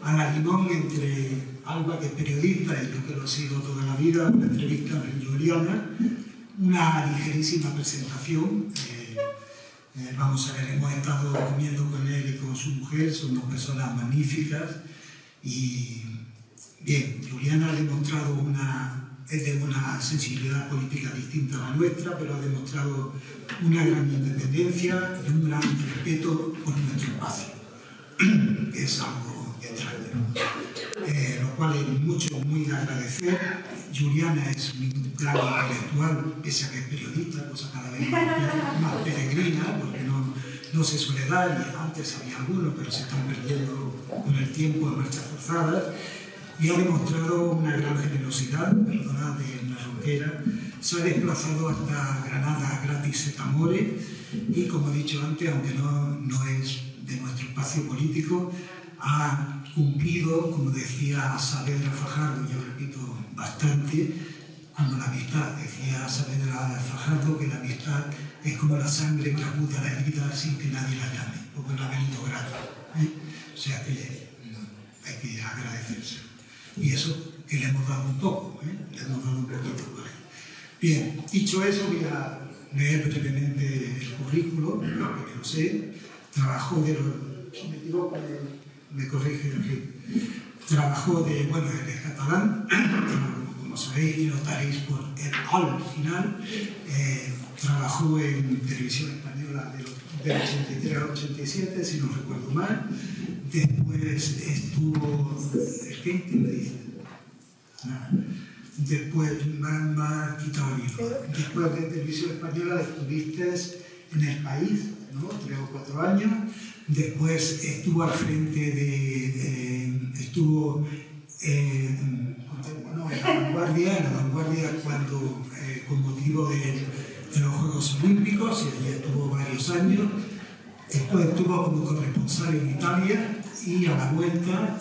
a la limón entre Alba, que es periodista, y yo que lo sigo toda la vida, una entrevista a Juliana, una ligerísima presentación. Vamos a ver, hemos estado comiendo con él y con su mujer, son dos personas magníficas. Y bien, Juliana ha demostrado es de una sensibilidad política distinta a la nuestra, pero ha demostrado una gran independencia y un gran respeto por nuestro espacio. Es algo extraño. Lo cual es muy de agradecer. Juliana es un gran intelectual, pese a que es periodista, cosa cada vez más peregrina, porque no se suele dar, y antes había algunos, pero se están perdiendo con el tiempo a marchas forzadas. Y ha demostrado una gran generosidad, perdonad de la ronquera. Se ha desplazado hasta Granada gratis et amore, y como he dicho antes, aunque no es de nuestro espacio político, ha cumplido, como decía Saavedra Fajardo, yo repito bastante, como la amistad. Decía Saavedra Fajardo que la amistad es como la sangre que aguda la herida sin que nadie la llame, o con la venido grato. O sea que hay que agradecerse. Y eso que le hemos dado un poco, le hemos dado un poquito. Bien, dicho eso, voy a leer brevemente el currículo, porque lo sé. Trabajó si me equivoco, me corrige aquí. Trabajó él es catalán, como sabéis y notaréis por el al final. Trabajó en Televisión Española del 83 al 87, si no recuerdo mal. Después estuvo... ¿Qué me dice? Nada. Después me ha quitado el hilo. Después de Televisión Española estuviste en El País, ¿no? 3 o 4 años. Después estuvo al frente estuvo en la vanguardia cuando, con motivo de los Juegos Olímpicos, y allí estuvo varios años. Después estuvo como corresponsal en Italia, y a la vuelta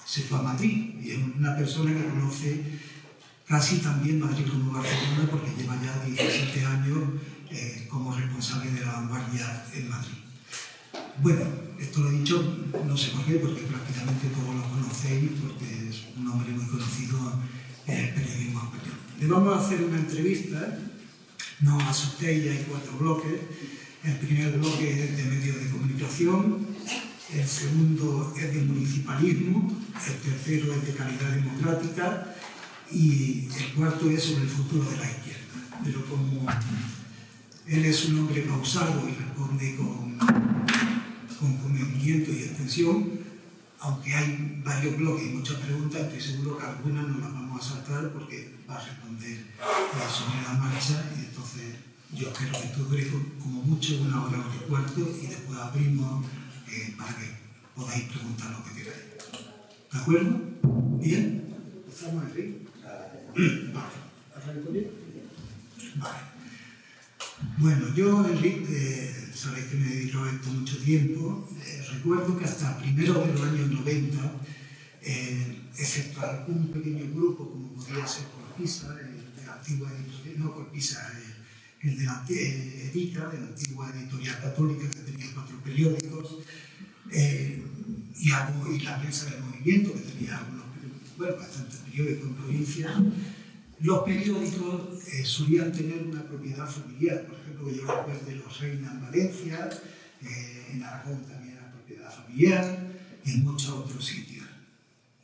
se fue a Madrid. Y es una persona que conoce casi también Madrid como Barcelona, porque lleva ya 17 años como responsable de la vanguardia en Madrid. Bueno, esto lo he dicho, no sé por qué, porque prácticamente todos lo conocéis, porque es un hombre muy conocido en el periodismo español. Le vamos a hacer una entrevista, no os asustéis, hay 4 bloques. El primer bloque es de medios de comunicación, el segundo es de municipalismo, el tercero es de calidad democrática, y el cuarto es sobre el futuro de la izquierda. Pero como él es un hombre pausado y responde con conocimiento y extensión, aunque hay varios bloques y muchas preguntas, estoy seguro que algunas no las vamos a saltar porque va a responder sobre la marcha, y entonces yo espero que esto dure como mucho 1 hora, 1 hora y cuarto, y después abrimos para que podáis preguntar lo que queráis. ¿De acuerdo? ¿Bien? ¿Estamos aquí? Vale. ¿Arranco yo? Vale. Bueno, yo, Enrique, sabéis que me he dedicado a esto mucho tiempo. Recuerdo que hasta primeros de los años 90, excepto algún pequeño grupo, como podría ser Corpisa, de la antigua editorial, no Corpisa, el de la Edita, de la antigua editorial católica, que tenía 4 periódicos, y la prensa del movimiento, que tenía bastantes periódicos en provincia. Los periódicos solían tener una propiedad familiar. Por ejemplo, yo recuerdo de Los Reina en Valencia, en Aragón también era propiedad familiar, y en muchos otros sitios.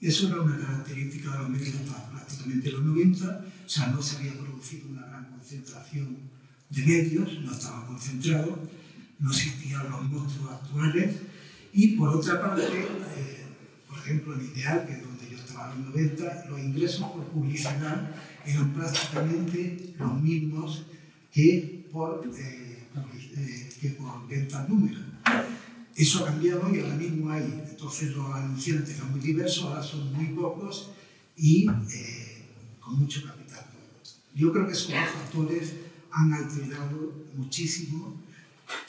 Eso era una característica de los medios hasta prácticamente los 90, o sea, no se había producido una gran concentración de medios, no estaban concentrados, no existían los monstruos actuales, y por otra parte, por ejemplo, en Ideal, que es donde yo estaba en los 90, los ingresos por publicidad eran prácticamente los mismos que por ventas números. Eso ha cambiado y ahora mismo hay, entonces los anunciantes eran muy diversos, ahora son muy pocos y con mucho capital. Yo creo que esos dos factores han alterado muchísimo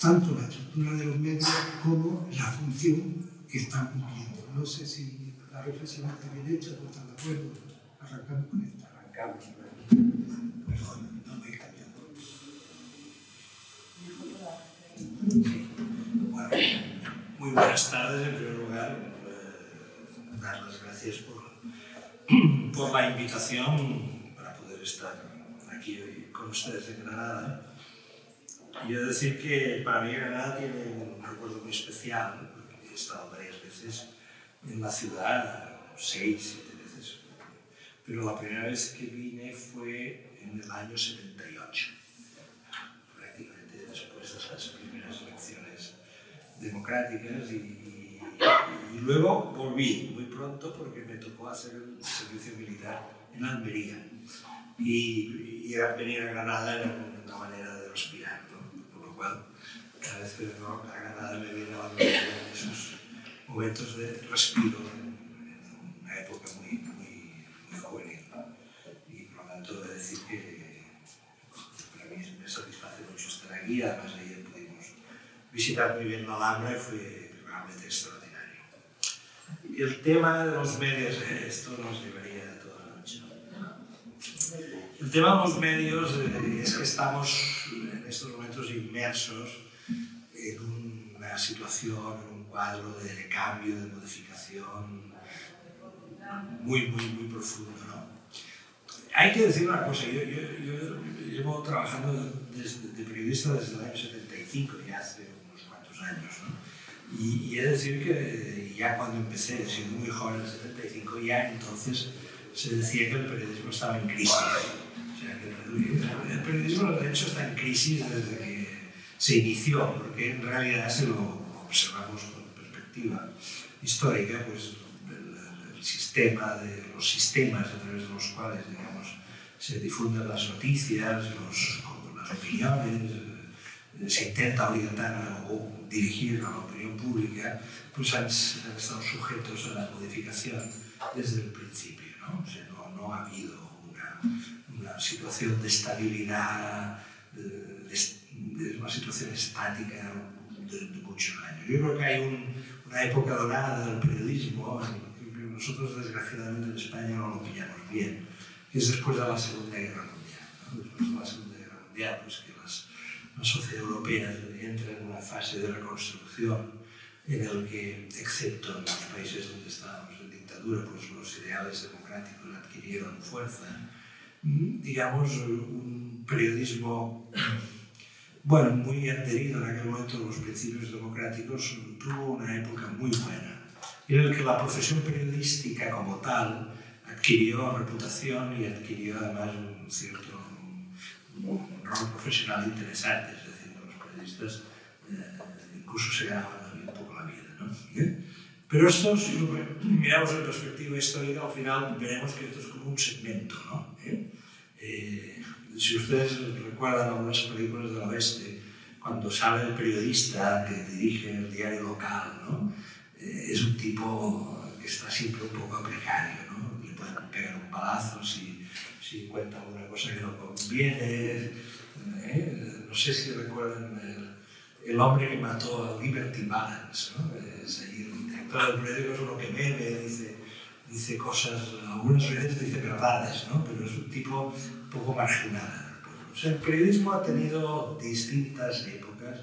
tanto la estructura de los medios como la función que están cumpliendo. No sé si la reflexión está bien hecha, ¿no están de acuerdo? Arrancamos con esto. Arrancamos. Perdón, no me he cambiado. Bueno, muy buenas tardes, en primer lugar. dar las gracias por la invitación para poder estar aquí hoy con ustedes en Granada. Y he de decir que para mí Granada tiene un recuerdo muy especial, porque he estado varias veces en la ciudad, 6, 7 veces, pero la primera vez que vine fue en el año 78, prácticamente después de las primeras elecciones democráticas, y luego volví muy pronto porque me tocó hacer el servicio militar en Almería, y venir a Granada era una manera de respirar, ¿no? Por lo cual cada vez que vengo a Granada me viene a la memoria de esos momentos de respiro en una época muy juvenil, ¿no? Y por lo tanto he de decir que para mí me satisface mucho estar aquí. Además ayer pudimos visitar muy bien la Alhambra y fue realmente extraordinario. Y el tema de los medios, esto nos llevaría toda la noche. El tema de los medios es que estamos en estos momentos inmersos en una situación, en un cuadro de cambio, de modificación muy profundo, ¿no? Hay que decir una cosa, yo llevo trabajando de periodista desde el año 75, ya hace unos cuantos años, ¿no? Y he de decir que ya cuando empecé, siendo muy joven, en el 75, ya entonces se decía que el periodismo estaba en crisis. O sea, que el periodismo, de hecho, está en crisis desde que se inició, porque en realidad, si lo observamos con perspectiva histórica, pues el sistema de los sistemas a través de los cuales, digamos, se difunden las noticias, las opiniones, se intenta orientar o dirigir a la opinión pública, pues han estado sujetos a la modificación desde el principio, ¿no? O sea, no ha habido una situación de estabilidad, de una situación estática de muchos años. Yo creo que hay una época dorada del periodismo, que nosotros desgraciadamente en España no lo pillamos bien, que es después de la Segunda Guerra Mundial, ¿no? Después de la Segunda Guerra Mundial, pues que la sociedad europea entra en una fase de reconstrucción en el que, excepto en los países donde estábamos en dictadura, pues los ideales democráticos adquirieron fuerza. Digamos, un periodismo, bueno, muy adherido en aquel momento a los principios democráticos, tuvo una época muy buena, en el que la profesión periodística como tal adquirió reputación y adquirió además un cierto rol profesional interesante. Es decir, los periodistas incluso se ganaban un poco la vida, ¿no? Pero esto, si lo miramos en perspectiva histórica, al final veremos que esto es como un segmento, ¿no? Si ustedes recuerdan algunas películas del oeste, cuando sale el periodista que dirige el diario local, ¿no? Es un tipo que está siempre un poco precario, ¿no? Le pueden pegar un palazo si cuenta alguna cosa que no conviene. No sé si recuerdan el hombre que mató a Liberty Balance, ¿no? Es ahí el director del periódico, es uno que bebe, dice cosas, algunas veces dice verdades, ¿no? Pero es un tipo un poco marginal. O sea, el periodismo ha tenido distintas épocas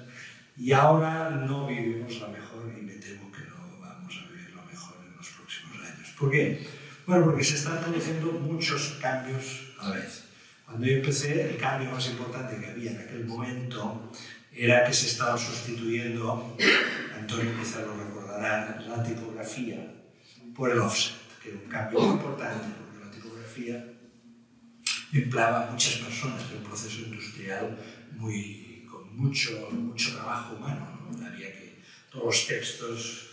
y ahora no vivimos la mejor, y me temo que no vamos a vivir lo mejor en los próximos años. ¿Por qué? Bueno, porque se están produciendo muchos cambios a la vez. Cuando yo empecé, el cambio más importante que había en aquel momento era que se estaba sustituyendo, Antonio quizá lo recordará, la tipografía por el offset, que era un cambio muy importante, porque la tipografía empleaba a muchas personas en un proceso industrial con mucho trabajo humano, ¿no? Había que, todos los textos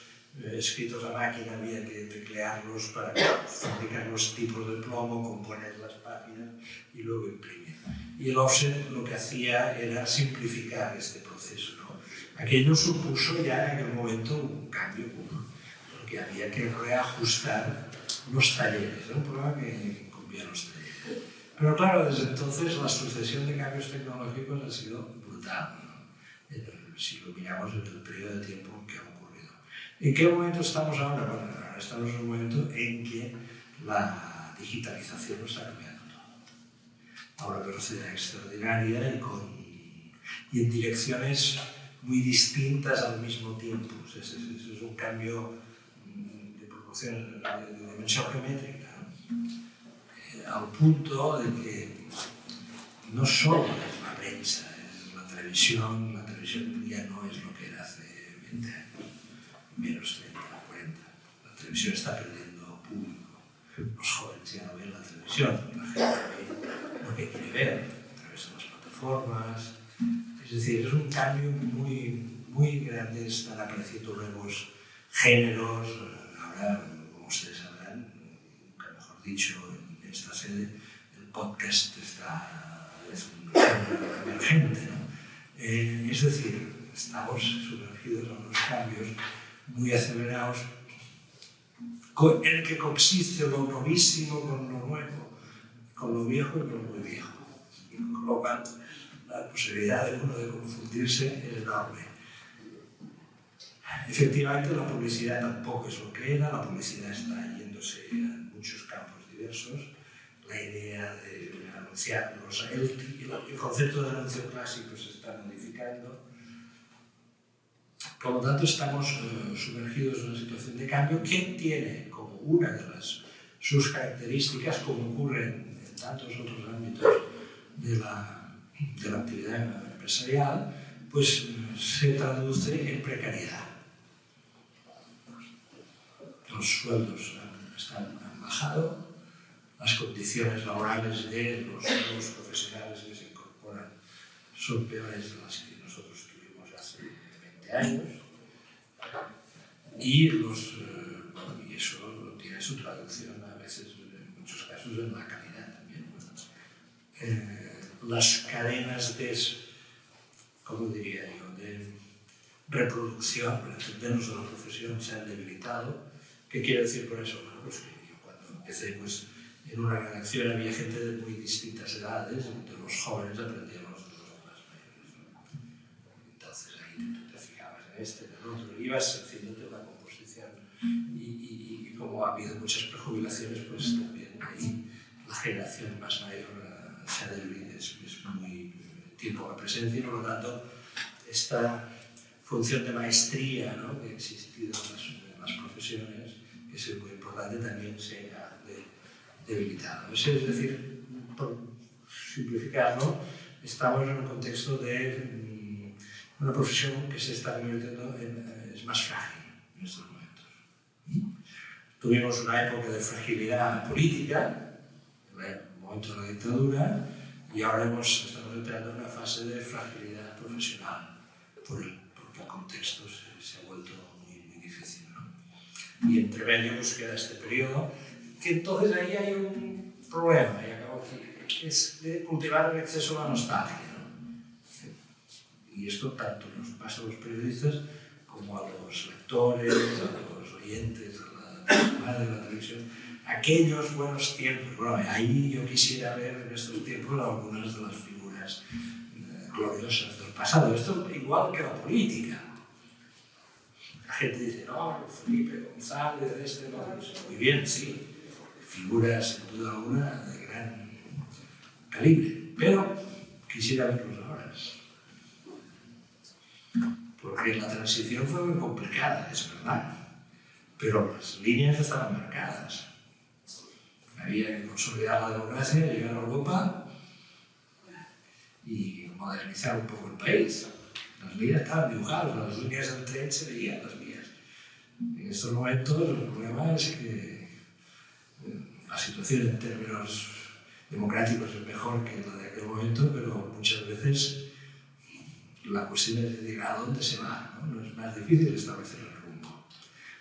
escritos a máquina había que teclearlos para fabricar los tipos de plomo, componer las páginas y luego imprimir. Y el offset lo que hacía era simplificar este proceso, ¿no? Aquello supuso ya en aquel momento un cambio, porque había que reajustar los talleres, era un problema que incumbía a los talleres. Pero claro, desde entonces la sucesión de cambios tecnológicos ha sido brutal, ¿no? Si lo miramos en el periodo de tiempo que ha ocurrido. ¿En qué momento estamos ahora? Bueno, ahora estamos en un momento en que la digitalización lo está cambiando todo. A una velocidad extraordinaria y en direcciones muy distintas al mismo tiempo. O sea, es un cambio de reproducciones de dimensión geométrica, al punto de que no solo es la prensa, es la televisión ya no es lo que era hace 20 años, menos 30, 40. La televisión está perdiendo público. Los jóvenes ya no ven la televisión, la gente ve lo que quiere ver a través de las plataformas. Es decir, es un cambio muy grande, están apareciendo nuevos géneros. Ahora, como ustedes sabrán, nunca mejor dicho, en esta sede, el podcast es un género emergente, ¿no? Es decir, estamos sumergidos en unos cambios muy acelerados en el que coexiste lo novísimo con lo nuevo, con lo viejo y con lo muy viejo. Con lo cual, la posibilidad de uno de confundirse es enorme. Efectivamente, la publicidad tampoco es lo que era, la publicidad está yéndose a muchos campos diversos. La idea de anunciar, el concepto de anuncio clásico se está modificando. Por lo tanto, estamos sumergidos en una situación de cambio que tiene como una de sus características, como ocurre en tantos otros ámbitos de la actividad empresarial, pues se traduce en precariedad. Los sueldos han bajado, las condiciones laborales de los nuevos profesionales que se incorporan son peores de las que nosotros tuvimos hace 20 años. Y eso tiene su traducción a veces, en muchos casos, en la calidad también. Las cadenas de reproducción, para entendernos de la profesión, se han debilitado. ¿Qué quiere decir con eso? Bueno, pues que yo cuando empecé, pues, en una redacción había gente de muy distintas edades, de los jóvenes aprendíamos de los más mayores, ¿no? Entonces ahí tú te fijabas en este, en el otro, ibas haciéndote una composición y como ha habido muchas prejubilaciones, pues también ahí la generación más mayor se ha debilitado, es muy tiene poca presencia y por lo tanto esta función de maestría, ¿no?, que ha existido en las profesiones, que es muy importante, también se ha debilitado. Es decir, por simplificarlo, estamos en un contexto de una profesión que se está convirtiendo es más frágil en estos momentos. Tuvimos una época de fragilidad política, el momento de la dictadura, y ahora estamos entrando en una fase de fragilidad profesional, porque el contexto se ha vuelto muy difícil, ¿no? Y entre medio pues queda este periodo, que entonces ahí hay un problema, y acabo aquí, que es de cultivar el exceso de la nostalgia, ¿no? Y esto tanto nos pasa a los periodistas como a los lectores, a los oyentes de la televisión, aquellos buenos tiempos. Bueno, ahí yo quisiera ver en estos tiempos algunas de las figuras gloriosas del pasado. Esto igual que la política. La gente dice, no, Felipe González, no. Muy bien, sí. Figuras, sin duda alguna, de gran calibre. Pero quisiera verlos ahora. Porque la transición fue muy complicada, es verdad. Pero las líneas estaban marcadas. Había que consolidar la democracia, llegar a Europa y modernizar un poco el país. Las líneas estaban dibujadas, las líneas del tren se veían las vías. En estos momentos el problema es que la situación en términos democráticos es mejor que la de aquel momento, pero muchas veces la cuestión es de a dónde se va, ¿no? Es más difícil establecer el rumbo.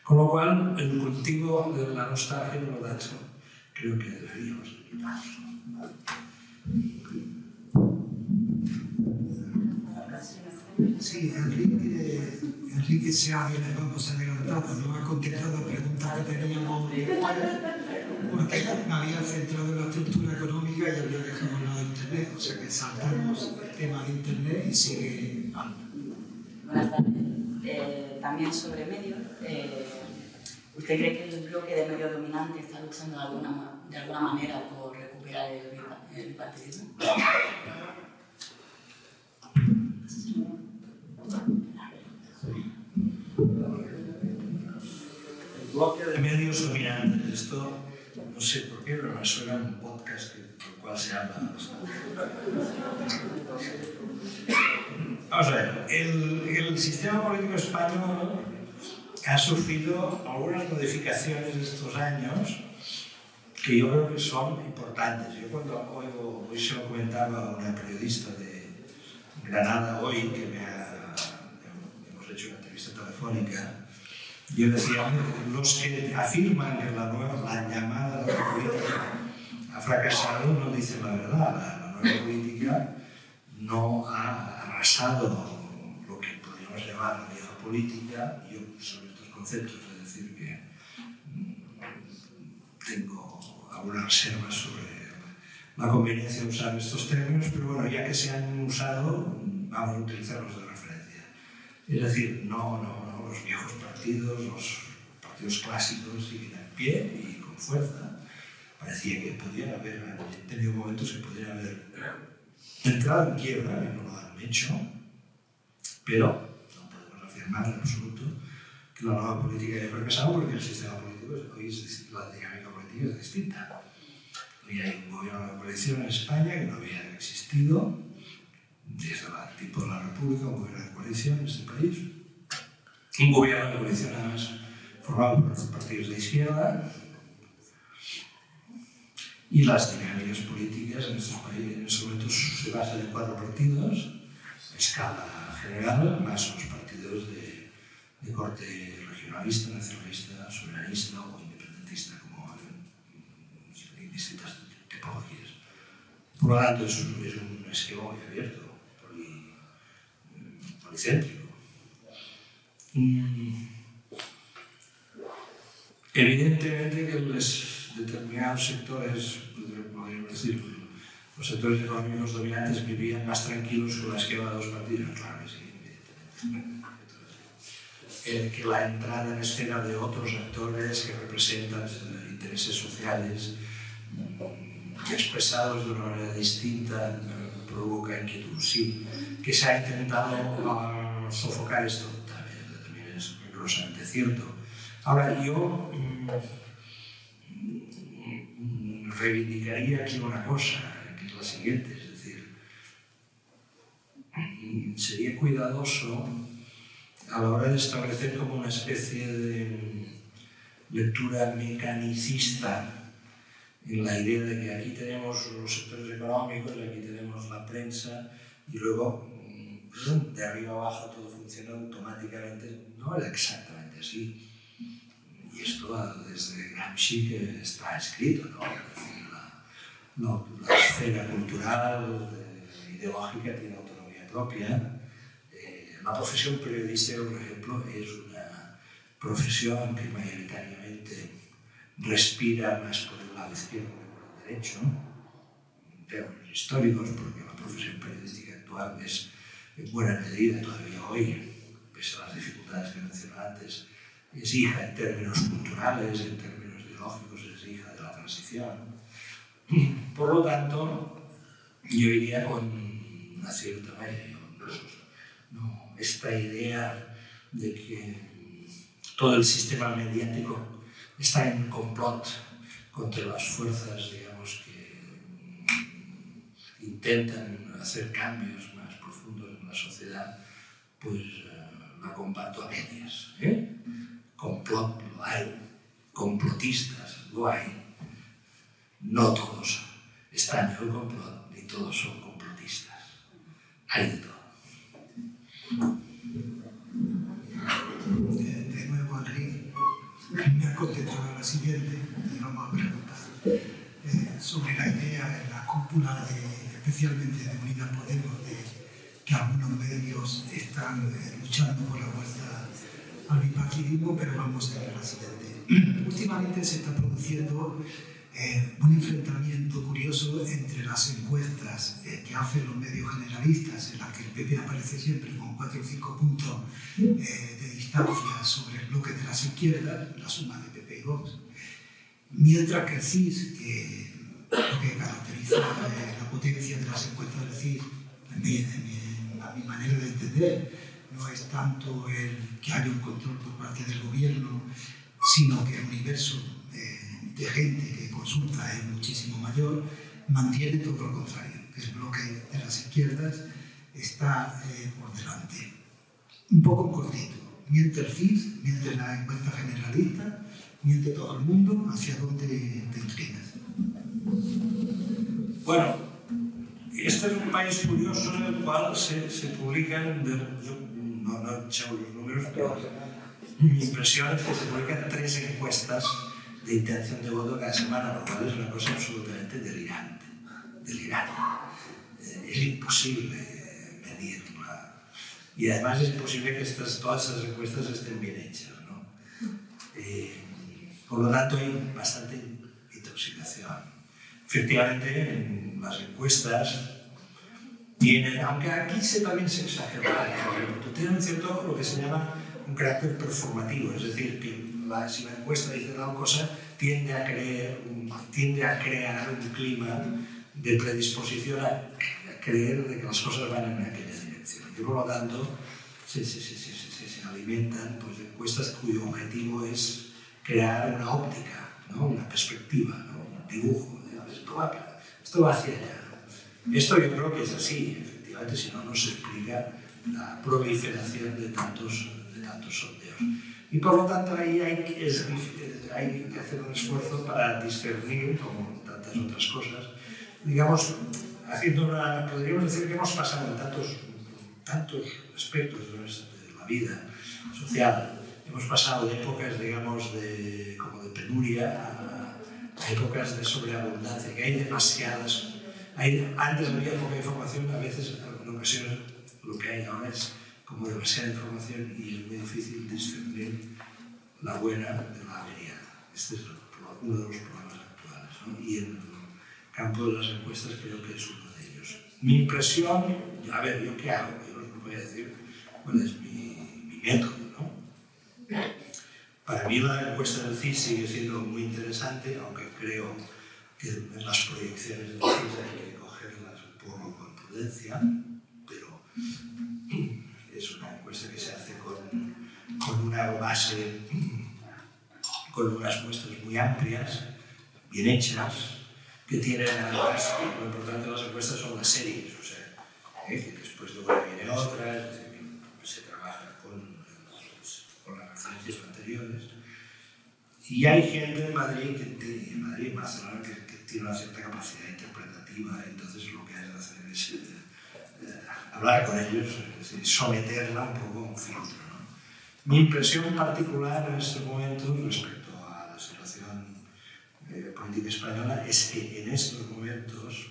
Con lo cual, el cultivo de la nostalgia, por lo tanto, creo que deberíamos evitarlo. Sí, Enrique se ha adelantado, nos ha contestado la pregunta que teníamos, porque me había centrado en la estructura económica y había dejado al lado de Internet, o sea que saltamos el tema de Internet y sigue. Buenas tardes. También sobre medios, ¿usted cree que el bloque de medios dominante está luchando de alguna manera por recuperar el bipartidismo? bloque de medios dominantes. Esto no sé por qué, pero me suena un podcast por el cual se habla bastante. Vamos a ver, el sistema político español ha sufrido algunas modificaciones estos años que yo creo que son importantes. Yo cuando hoy se lo comentaba a una periodista de Granada hoy, que hemos hecho una entrevista telefónica, yo decía, los que afirman que la llamada nueva política ha fracasado no dicen la verdad. La nueva política no ha arrasado lo que podríamos llamar la vieja política. Yo sobre estos conceptos, es decir, que tengo algunas reservas sobre la conveniencia de usar estos términos, pero bueno, ya que se han usado, vamos a utilizarlos de referencia. Es decir, no, los viejos partidos, los partidos clásicos siguen en pie y con fuerza. Parecía que podían haber tenido momentos que podían haber entrado en quiebra, que no lo han hecho, pero no podemos afirmar en absoluto que la nueva política haya fracasado, porque el sistema político hoy la dinámica política es distinta. Hoy hay un gobierno de coalición en España que no había existido desde el tipo de la República, un gobierno de coalición en este país. Un gobierno de coalición además formado por los partidos de izquierda. Y las dinámicas políticas en estos países, en estos momentos, se basan en 4 partidos, a escala general, más los partidos de corte regionalista, nacionalista, soberanista o independentista, como en distintas tipologías. Por lo tanto, es un esquema muy abierto, policéntrico. Evidentemente que determinados sectores, podríamos decir, los sectores económicos dominantes vivían más tranquilos con la esquema de 2 partidos, claro que sí, evidentemente. Que la entrada en escena de otros actores que representan intereses sociales expresados de una manera distinta provoca inquietud, sí. Que se ha intentado sofocar esto también es rigurosamente cierto. Ahora, yo reivindicaría aquí una cosa, que es la siguiente, es decir, sería cuidadoso a la hora de establecer como una especie de lectura mecanicista en la idea de que aquí tenemos los sectores económicos, aquí tenemos la prensa y luego de arriba abajo todo funciona automáticamente. No es exactamente así. Y esto desde Gramsci que está escrito, ¿no? Es decir, la esfera cultural, ideológica tiene autonomía propia. La profesión periodística, por ejemplo, es una profesión que mayoritariamente respira más por el lado izquierdo que por el derecho, en términos históricos, porque la profesión periodística actual es en buena medida todavía hoy, pese a las dificultades que mencioné antes, es hija en términos culturales, en términos ideológicos, es hija de la transición. Por lo tanto, yo iría con una cierta esta idea de que todo el sistema mediático está en complot contra las fuerzas, digamos, que intentan hacer cambios más profundos en la sociedad, pues la comparto a medias. Complot lo hay, complotistas lo hay. No todos están en el complot, ni todos son complotistas. Hay de todo. De nuevo, Enrique, me ha contestado la siguiente, y vamos a preguntar sobre la idea en la cúpula, especialmente de Unidas Podemos, de que algunos medios están luchando por la vuelta al bipartidismo, pero vamos a ver la siguiente. Últimamente se está produciendo un enfrentamiento curioso entre las encuestas que hacen los medios generalistas, en las que el PP aparece siempre con 4 o 5 puntos de distancia sobre el bloque de las izquierdas, la suma de PP y Vox, mientras que el CIS, que lo que caracteriza la potencia de las encuestas del CIS, a mi manera de entender, no es tanto el que haya un control por parte del gobierno sino que el universo de gente que consulta es muchísimo mayor, mantiene todo lo contrario. El bloque de las izquierdas está por delante. Un poco cortito. Miente el CIS, miente la encuesta generalista, miente todo el mundo. ¿Hacia dónde te inclinas? Bueno, este es un país curioso en el cual se publican, yo no he echado los números, pero mi impresión es que se publican 3 encuestas de intención de voto cada semana, lo cual es una cosa absolutamente delirante. Es imposible medirla. Y además es imposible que todas esas encuestas estén bien hechas, ¿no? Por lo tanto, hay bastante intoxicación. Efectivamente, las encuestas tienen, aunque aquí también se exagera, tienen cierto, lo que se llama un carácter performativo, es decir, que si la encuesta dice tal cosa, tiende a crear un clima de predisposición a creer de que las cosas van en aquella dirección. Y por lo tanto, se alimentan pues, de encuestas cuyo objetivo es crear una óptica, ¿no? Una perspectiva, ¿no? Un dibujo. Esto va hacia allá. Esto yo creo que es así, efectivamente, si no, no se explica la proliferación de tantos sondeos. Y por lo tanto ahí hay que hacer un esfuerzo para discernir, como tantas otras cosas, digamos, podríamos decir que hemos pasado en tantos aspectos de la vida social, hemos pasado de épocas, digamos, como de penuria a épocas de sobreabundancia, que hay demasiadas. Antes había poca información, a veces, en ocasiones, lo que hay ahora es como demasiada información y es muy difícil discernir la buena de la averiada. Este es uno de los problemas actuales, ¿no? Y en el campo de las encuestas creo que es uno de ellos. Mi impresión, a ver, ¿yo qué hago? Yo os voy a decir cuál es mi método, ¿no? Para mí la encuesta del CIS sigue siendo muy interesante, aunque creo que en las proyecciones del CIS hay que cogerlas un poco con prudencia, pero es una encuesta que se hace con una base, con unas muestras muy amplias, bien hechas, que tienen además, lo importante de las encuestas son las series, o sea, que después de una viene otra, es decir, que se trabaja con las referencias anteriores. Y hay gente en Madrid, en Barcelona, que tiene una cierta capacidad interpretativa, entonces lo que hay que hacer es hablar con ellos, es decir, someterla un poco a un filtro, ¿no? Mi impresión particular en estos momentos respecto a la situación política española es que en estos momentos,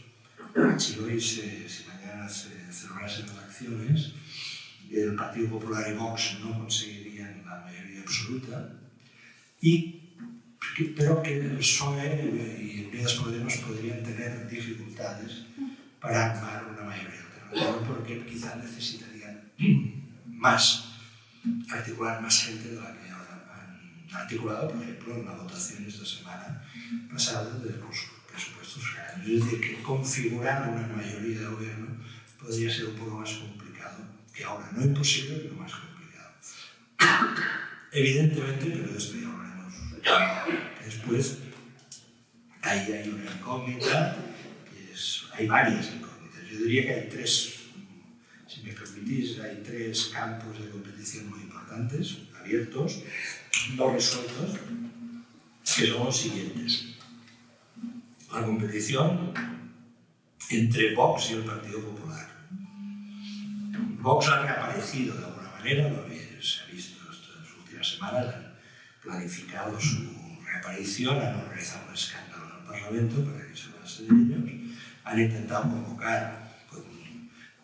si mañana se celebrasen elecciones, el Partido Popular y Vox no conseguirían la mayoría absoluta, pero que el PSOE y Unidas Podemos podrían tener dificultades para armar una mayoría alternativa, porque quizás necesitarían articular más gente de la que ahora han articulado, por ejemplo, en la votación esta semana pasada de los presupuestos generales. Es decir, que configurar una mayoría de gobierno podría ser un poco más complicado que ahora. No imposible, pero más complicado. Evidentemente, pero de esto ya hablaremos después, ahí hay una incógnita, hay varias incógnitas. Yo diría que hay 3, si me permitís, hay 3 campos de competición muy importantes, abiertos, no resueltos, que son los siguientes. La competición entre Vox y el Partido Popular. Vox ha reaparecido de alguna manera, se ha visto estas últimas semanas, han planificado su reaparición, han organizado un escándalo en el Parlamento para que se hablase de ellos, han intentado convocar con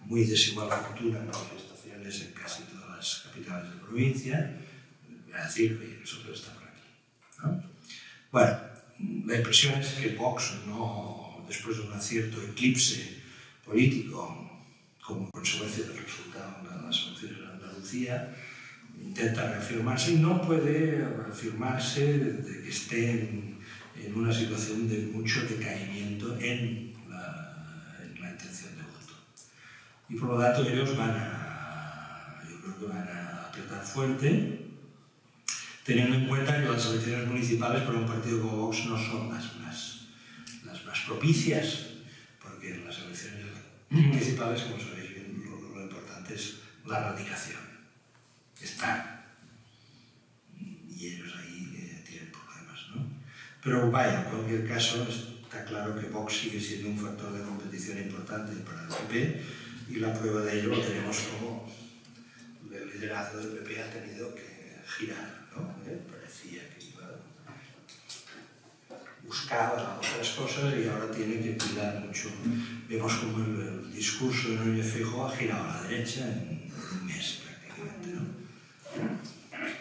muy desigual fortuna manifestaciones en casi todas las capitales de provincia, a decir, oye, nosotros estamos aquí, ¿no? Bueno, la impresión es que Vox, después de un cierto eclipse político como consecuencia del resultado de las elecciones en Andalucía, intenta reafirmarse y no puede reafirmarse de que esté en una situación de mucho decaimiento en la intención de voto. Y por lo tanto ellos yo creo que van a apretar fuerte. teniendo en cuenta que las elecciones municipales para un partido como Vox no son las más propicias, porque en las elecciones municipales, como sabéis bien, lo importante es la radicación, estar, y ellos ahí tienen problemas, ¿no? Pero vaya, en cualquier caso, está claro que Vox sigue siendo un factor de competición importante para el PP, y la prueba de ello lo tenemos como el liderazgo del PP ha tenido que girar, ¿no? Parecía que buscaba otras cosas y ahora tiene que cuidar mucho. Vemos como el discurso de Núñez Feijóo ha girado a la derecha en un mes prácticamente, ¿no?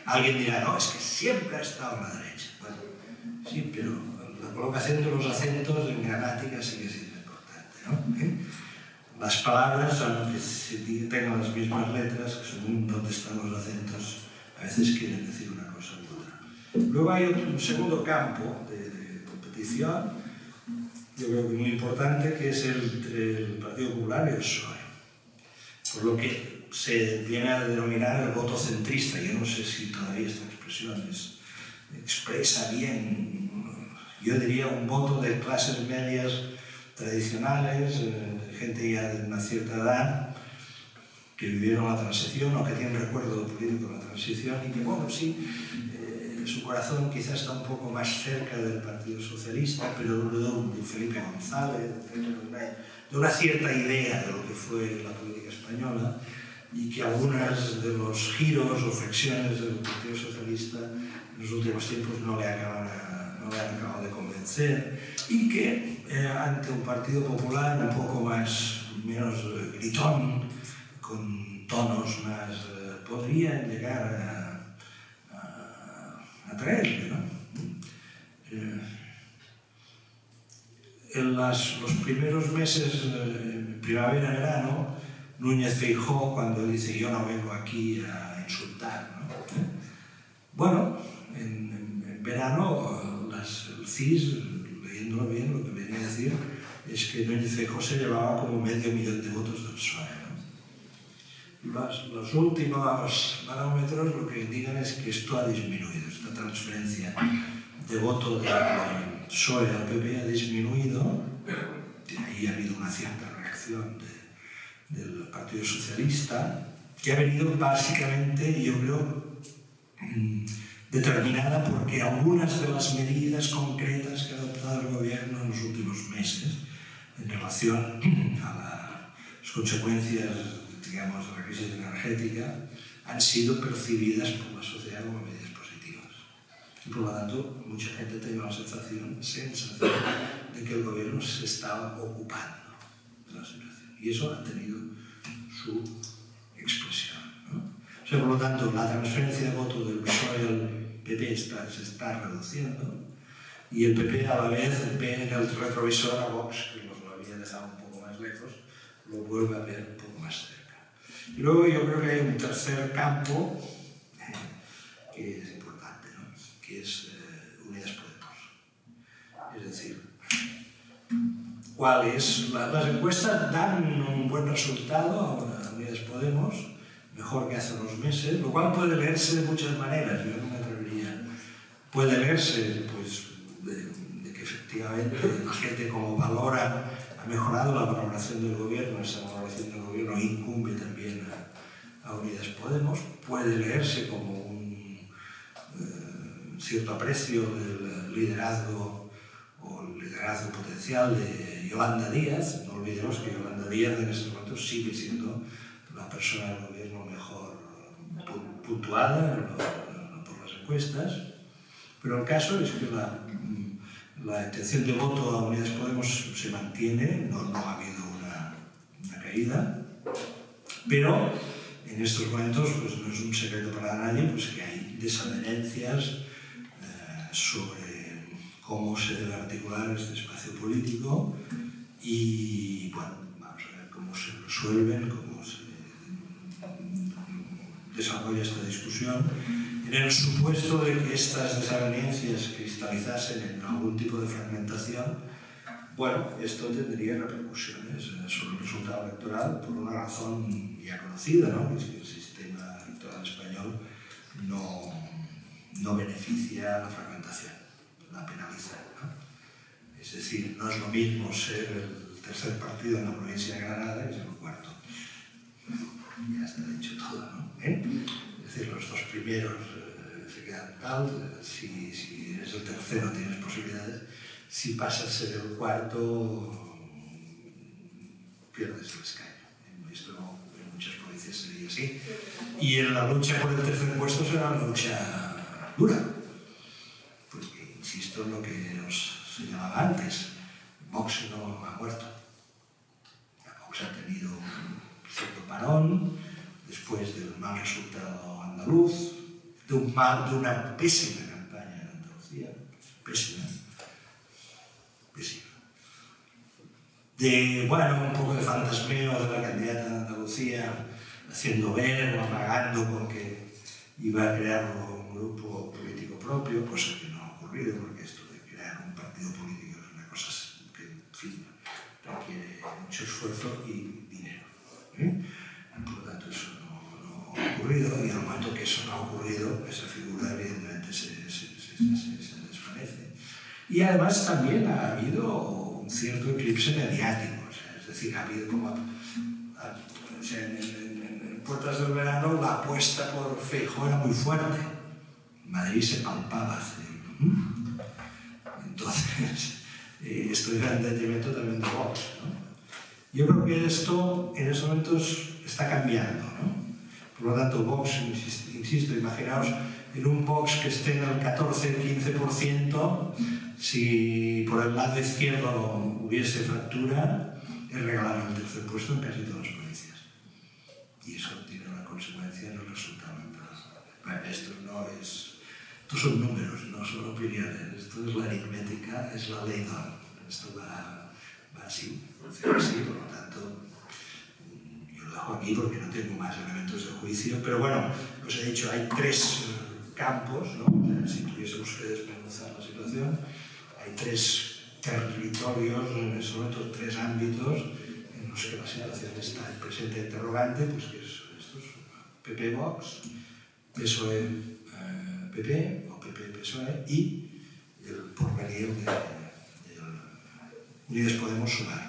Alguien dirá, no, es que siempre ha estado a la derecha. Bueno, sí, pero la colocación de los acentos en gramática sigue siendo importante, ¿no? Las palabras, aunque tengan las mismas letras, según donde están los acentos, a veces quieren decir una cosa u otra. Luego hay un segundo campo de competición, yo creo que muy importante, que es entre el Partido Popular y el PSOE. Por lo que se viene a denominar el voto centrista. Yo no sé si todavía esta expresión expresa bien, yo diría un voto de clases medias tradicionales, gente ya de una cierta edad, que vivieron la transición o que tienen recuerdo político de la transición y que, bueno, sí, su corazón quizás está un poco más cerca del Partido Socialista, pero de Felipe González, de una cierta idea de lo que fue la política española, y que algunas de los giros o flexiones del Partido Socialista en los últimos tiempos no le han acabado de convencer, y que ante un Partido Popular un poco menos gritón, con tonos más, podrían llegar a atraerle, ¿no? En los primeros meses, primavera-verano, Núñez Feijóo, cuando dice yo no vengo aquí a insultar, ¿no? Bueno, en verano, el CIS, leyéndolo bien, lo que venía a decir es que Núñez Feijóo se llevaba como 500.000 de votos del PSOE, ¿no? Los últimos barómetros lo que indican es que esto ha disminuido, esta transferencia de voto del PSOE al PP ha disminuido, y ahí ha habido una cierta reacción del Partido Socialista, que ha venido básicamente, yo creo, determinada porque algunas de las medidas concretas que ha adoptado el gobierno en los últimos meses en relación a las consecuencias, digamos, de la crisis energética han sido percibidas por la sociedad como medidas positivas. Y por lo tanto, mucha gente ha tenido la sensación de que el gobierno se estaba ocupando de la situación. Y eso ha tenido su expresión, ¿no? O sea, por lo tanto, la transferencia de voto del PSOE al PP se está reduciendo, y el PP a la vez ve en el retrovisor a Vox, que nos lo había dejado un poco más lejos, lo vuelve a ver un poco más cerca. Y luego yo creo que hay un tercer campo que es importante, ¿no? Que es Unidas Podemos. Es decir, las encuestas dan un buen resultado a Unidas Podemos, mejor que hace unos meses, lo cual puede leerse de muchas maneras, yo no me atrevería. Puede leerse, pues, de que efectivamente la gente como valora, ha mejorado la valoración del gobierno, esa valoración del gobierno incumbe también a Unidas Podemos. Puede leerse como un cierto aprecio del liderazgo o el liderazgo potencial de Yolanda Díaz. No olvidemos que Yolanda Díaz en este momento sigue siendo la persona del gobierno mejor puntuada por las encuestas, pero el caso es que la intención de voto a Unidas Podemos se mantiene, no ha habido una caída, pero en estos momentos pues, no es un secreto para nadie pues, que hay desavenencias sobre cómo se debe articular este espacio político y bueno, vamos a ver cómo se resuelven, cómo se desarrolla esta discusión, en el supuesto de que estas desavenencias cristalizasen en algún tipo de fragmentación. Bueno, esto tendría repercusiones sobre el resultado electoral por una razón ya conocida, ¿no? Es que el sistema electoral español no no beneficia a la fragmentación, la penaliza, ¿no? Es decir, no es lo mismo ser el tercer partido en la provincia de Granada que ser el cuarto. Ya está dicho todo, ¿no? Es decir, los dos primeros se quedan tal, si eres el tercero tienes posibilidades, si pasas a ser el cuarto pierdes el escaño. Esto en muchas provincias sería así. Y en la lucha por el tercer puesto será una lucha dura, porque insisto en lo que os señalaba antes, Vox no ha muerto. Vox ha tenido un cierto parón después del mal resultado andaluz, de una pésima campaña en Andalucía, pésima. Bueno, un poco de fantasmeo de la candidata de Andalucía, haciendo ver o amagando con que iba a crear un grupo político propio, cosa que no ha ocurrido, porque esto de crear un partido político es una cosa que, en fin, requiere mucho esfuerzo y dinero. Por lo tanto, eso no ha ocurrido, y al momento que eso no ha ocurrido, esa figura evidentemente se desvanece. Y además también ha habido un cierto eclipse mediático, es decir, ha habido como en puertas del verano la apuesta por Feijóo era muy fuerte, Madrid se palpaba, entonces esto era en detrimento también de Vox, ¿no? Yo creo que esto en estos momentos está cambiando, ¿no? Por lo tanto, Vox, insisto, imaginaos en un Vox que esté en el 14-15%, si por el lado izquierdo hubiese fractura, es regalar el tercer puesto en casi todas las provincias. Y eso tiene una consecuencia en el resultado. Bueno, estos son números, no son opiniones. Esto es la aritmética, es la ley d'Or. Esto va así, funciona así, por lo tanto, yo lo dejo aquí porque no tengo más elementos de juicio. Pero bueno, os he dicho, hay tres campos, ¿no? Si tuviésemos que desmenuzar la situación, hay tres territorios, sobre todo tres ámbitos en los que la situación está en presente interrogante, pues que es estos PP-Vox, PSOE-PP o PP-PSOE y el porvenir de Unidas Podemos Sumar.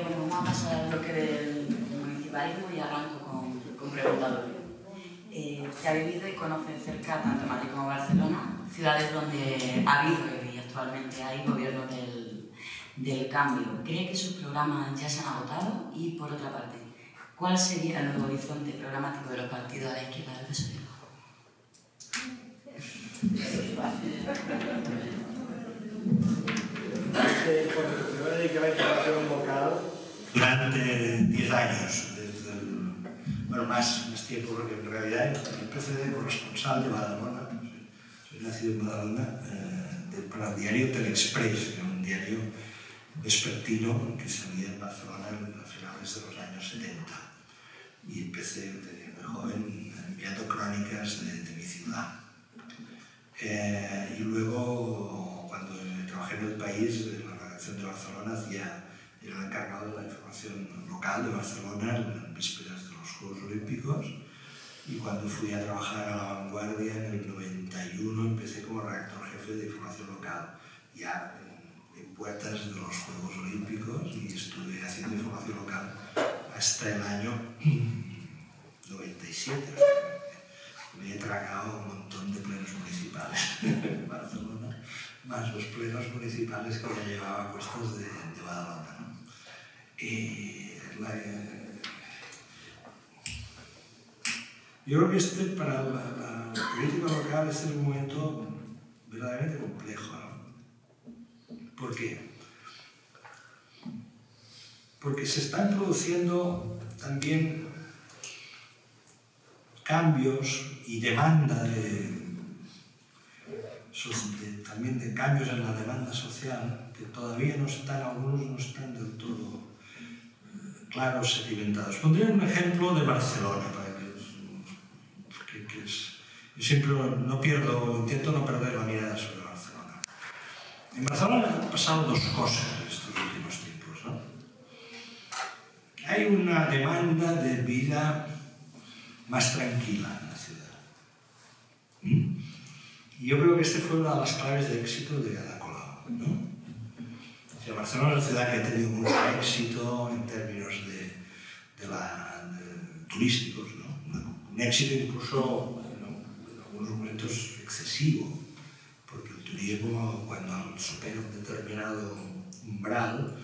Bueno, vamos a pasar al bloque del municipalismo y arranco con pregunta doble. Se ha vivido y conoce cerca tanto Madrid como Barcelona, ciudades donde ha habido y actualmente hay gobierno del cambio. ¿Cree que sus programas ya se han agotado? Y por otra parte, ¿cuál sería el nuevo horizonte programático de los partidos a la izquierda del PSOE? Me dediqué a la información local durante 10 años, más tiempo, porque en realidad empecé de corresponsal de Badalona. Soy nacido en Badalona, para el diario Telexpress, que era un diario vespertino que salía en Barcelona a finales de los años 70. Y empecé desde muy joven enviando crónicas de mi ciudad. Y luego, cuando trabajé en El País, en la redacción de Barcelona, era el encargado de la información local de Barcelona en vísperas de los Juegos Olímpicos. Y cuando fui a trabajar a La Vanguardia en el 91, empecé como redactor jefe de información local, ya en puertas de los Juegos Olímpicos, y estuve haciendo información local hasta el año 97. Me he tragado un montón de plenos municipales en Barcelona, más los plenos municipales que ya llevaba a cuestas de Badalona, ¿no? Yo creo que para la política local es un momento verdaderamente complejo, ¿no? ¿Por qué? Porque se están produciendo también cambios y demanda también de cambios en la demanda social que todavía algunos no están del todo claros, sedimentados. Pondré un ejemplo de Barcelona, yo siempre intento no perder la mirada sobre Barcelona. En Barcelona han pasado dos cosas en estos últimos tiempos, ¿no? Hay una demanda de vida más tranquila en la ciudad. Y yo creo que este fue una de las claves de éxito de Ada Colau, ¿no? O sea, Barcelona es una ciudad que ha tenido mucho éxito en términos de turísticos, ¿no? Un éxito incluso en algunos momentos excesivo, porque el turismo, cuando supera un determinado umbral,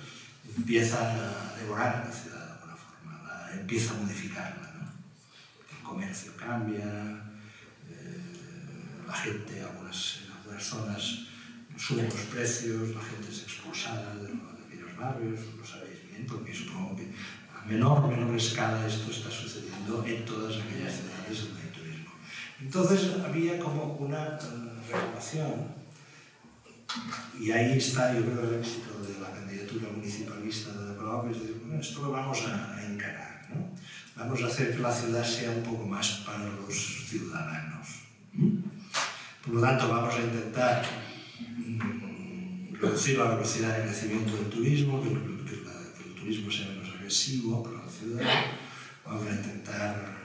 empieza a devorar la ciudad de alguna forma, empieza a modificarla, ¿no? El comercio cambia, la gente en algunas zonas suben los precios, la gente es expulsada de aquellos barrios, lo sabéis bien, porque supongo que a menor escala esto está sucediendo en todas aquellas ciudades donde hay turismo. Entonces había como una renovación, y ahí está, yo creo, el éxito de la candidatura municipalista de Ada Colau, que es decir, bueno, esto lo vamos a encarar, ¿no? Vamos a hacer que la ciudad sea un poco más para los ciudadanos. Por lo tanto, vamos a intentar reducir la velocidad de crecimiento del turismo, que el turismo sea menos agresivo para la ciudad. Vamos a intentar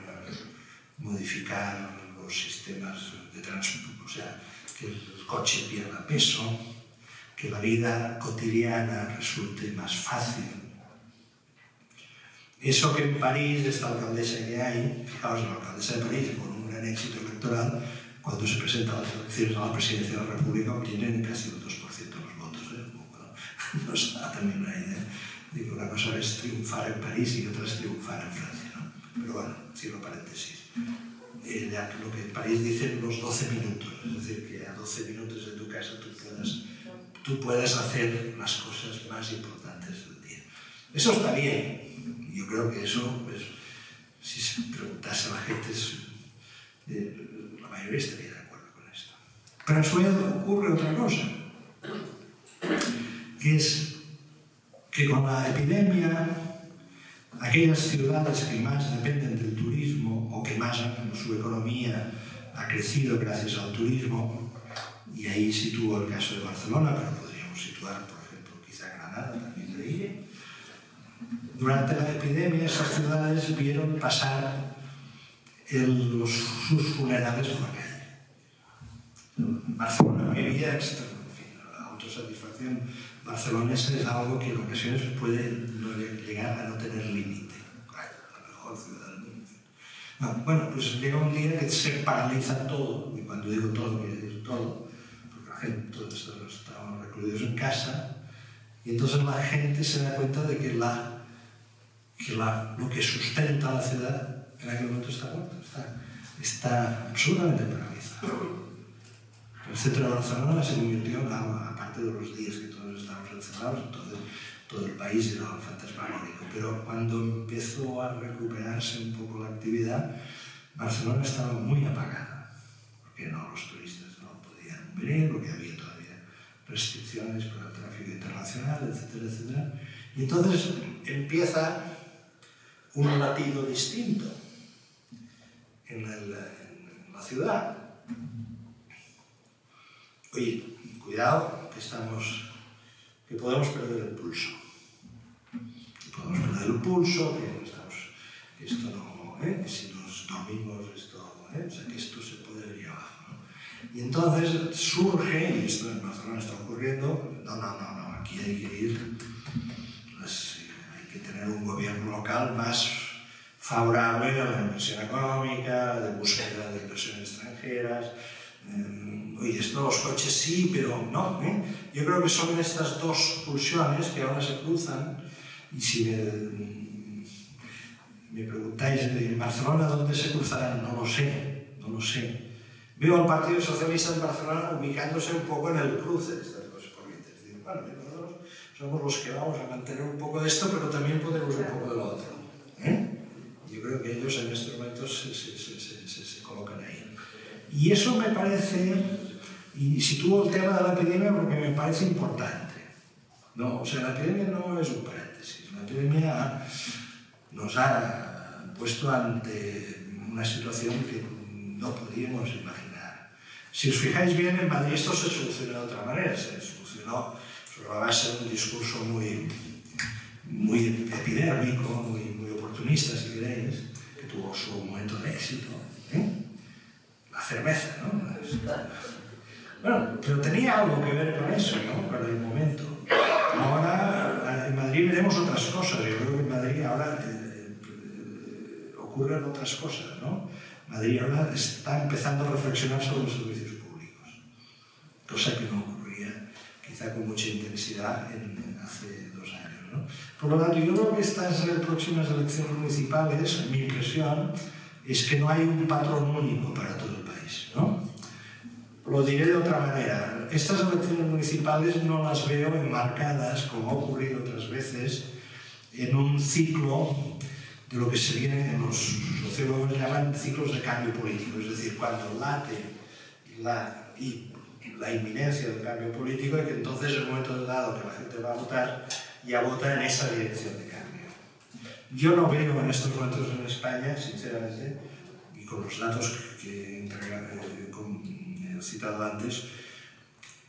modificar los sistemas de transporte, o sea, que el coche pierda peso, que la vida cotidiana resulte más fácil. Eso que en París, esta alcaldesa que hay, fijaos, la alcaldesa de París, con un gran éxito electoral, cuando se presenta a las elecciones a la presidencia de la República, obtienen casi el 2% de los votos. Nos da también una idea de que una cosa es triunfar en París y otra es triunfar en Francia, ¿no? Pero bueno, cierro paréntesis. Lo que en París dicen los 12 minutos, es decir, que a 12 minutos de tu casa tú puedas hacer las cosas más importantes del día. Eso está bien. Yo creo que eso, pues, si se preguntase a la gente, la mayoría estaría de acuerdo con esto. Pero a su vez ocurre otra cosa, que es que con la epidemia, aquellas ciudades que más dependen del turismo o que más su economía ha crecido gracias al turismo, y ahí sitúo el caso de Barcelona, pero podríamos situar, por ejemplo, quizá Granada también de ahí. Durante la epidemia, esas ciudades vieron pasar sus funerales por la calle. Barcelona vivía esto, en fin, la autosatisfacción barcelonesa es algo que en ocasiones puede llegar a no tener límite. La mejor ciudad del mundo. Bueno, pues llega un día que se paraliza todo, y cuando digo todo, quiero decir todo, porque la gente, todos estábamos recluidos en casa, y entonces la gente se da cuenta de que lo que sustenta la ciudad en aquel momento está muerto, está absolutamente paralizado. El centro de Barcelona se convirtió en algo, aparte de los días que todos estábamos encerrados, entonces todo el país era fantasmagórico. Pero cuando empezó a recuperarse un poco la actividad, Barcelona estaba muy apagada, porque los turistas no podían venir, porque había todavía restricciones para el tráfico internacional, etcétera, etcétera. Y entonces empieza un latido distinto en la ciudad. Oye, cuidado, que podemos perder el pulso. Que esto no, que si nos dormimos, o sea, que esto se puede venir abajo, ¿no? Y entonces surge, y esto en Barcelona está ocurriendo, no, aquí hay que ir, hay que tener un gobierno local más favorable a la inversión económica, de búsqueda de inversiones extranjeras. Oye, esto los coches sí, pero no. Yo creo que son estas dos pulsiones que ahora se cruzan, y si me preguntáis en Barcelona dónde se cruzarán, no lo sé. Veo al Partido Socialista de Barcelona ubicándose un poco en el cruce de estas dos corrientes. Bueno, nosotros somos los que vamos a mantener un poco de esto, pero también podemos un poco de lo otro. Yo creo que ellos en estos momentos se colocan ahí. Y eso me parece, y sitúo el tema de la epidemia porque me parece importante. No, o sea, la epidemia no es un paréntesis. La epidemia nos ha puesto ante una situación que no podíamos imaginar. Si os fijáis bien, en Madrid esto se solucionó de otra manera. Se solucionó sobre la base de un discurso muy epidérmico, muy oportunista, si queréis, que tuvo su momento de éxito. La cerveza, ¿no? Bueno, pero tenía algo que ver con eso, ¿no? Con el momento. Ahora, en Madrid veremos otras cosas. Yo creo que en Madrid ahora ocurren otras cosas, ¿no? Madrid ahora está empezando a reflexionar sobre los servicios públicos, cosa que no ocurría quizá con mucha intensidad hace 2 años, ¿no? Por lo tanto, yo creo que estas próximas elecciones municipales, mi impresión es que no hay un patrón único para todo el país, ¿no? Lo diré de otra manera. Estas elecciones municipales no las veo enmarcadas, como ha ocurrido otras veces, en un ciclo de lo que se viene, los sociólogos llaman ciclos de cambio político, es decir, cuando late la inminencia del cambio político y que entonces en el momento dado que la gente va a votar, ya vota en esa dirección de cambio. Yo no veo en estos momentos en España, sinceramente, y con los datos que he citado antes,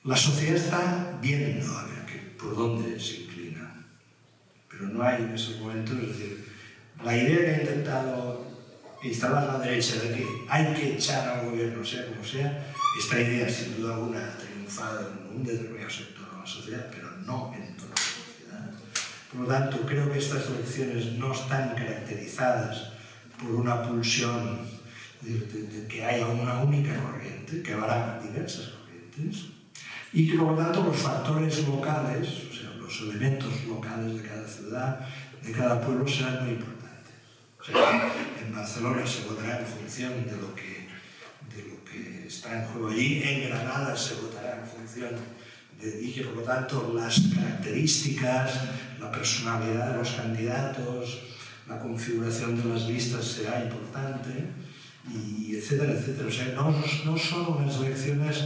la sociedad está viendo a ver por dónde se inclina, pero no hay en estos momentos, es decir, la idea que ha intentado instalar la derecha de que hay que echar al gobierno, sea como sea, esta idea sin duda alguna ha triunfado en un determinado sector de la sociedad, pero no en toda la sociedad. Por lo tanto, creo que estas elecciones no están caracterizadas por una pulsión de que haya una única corriente, que habrá diversas corrientes, y que por lo tanto los factores locales, o sea, los elementos locales de cada ciudad, de cada pueblo serán muy importantes. O sea, en Barcelona se votará en función de lo que está en juego allí, en Granada se votará en función y que por lo tanto las características, la personalidad de los candidatos, la configuración de las listas será importante, y etcétera, etcétera. O sea, no son unas elecciones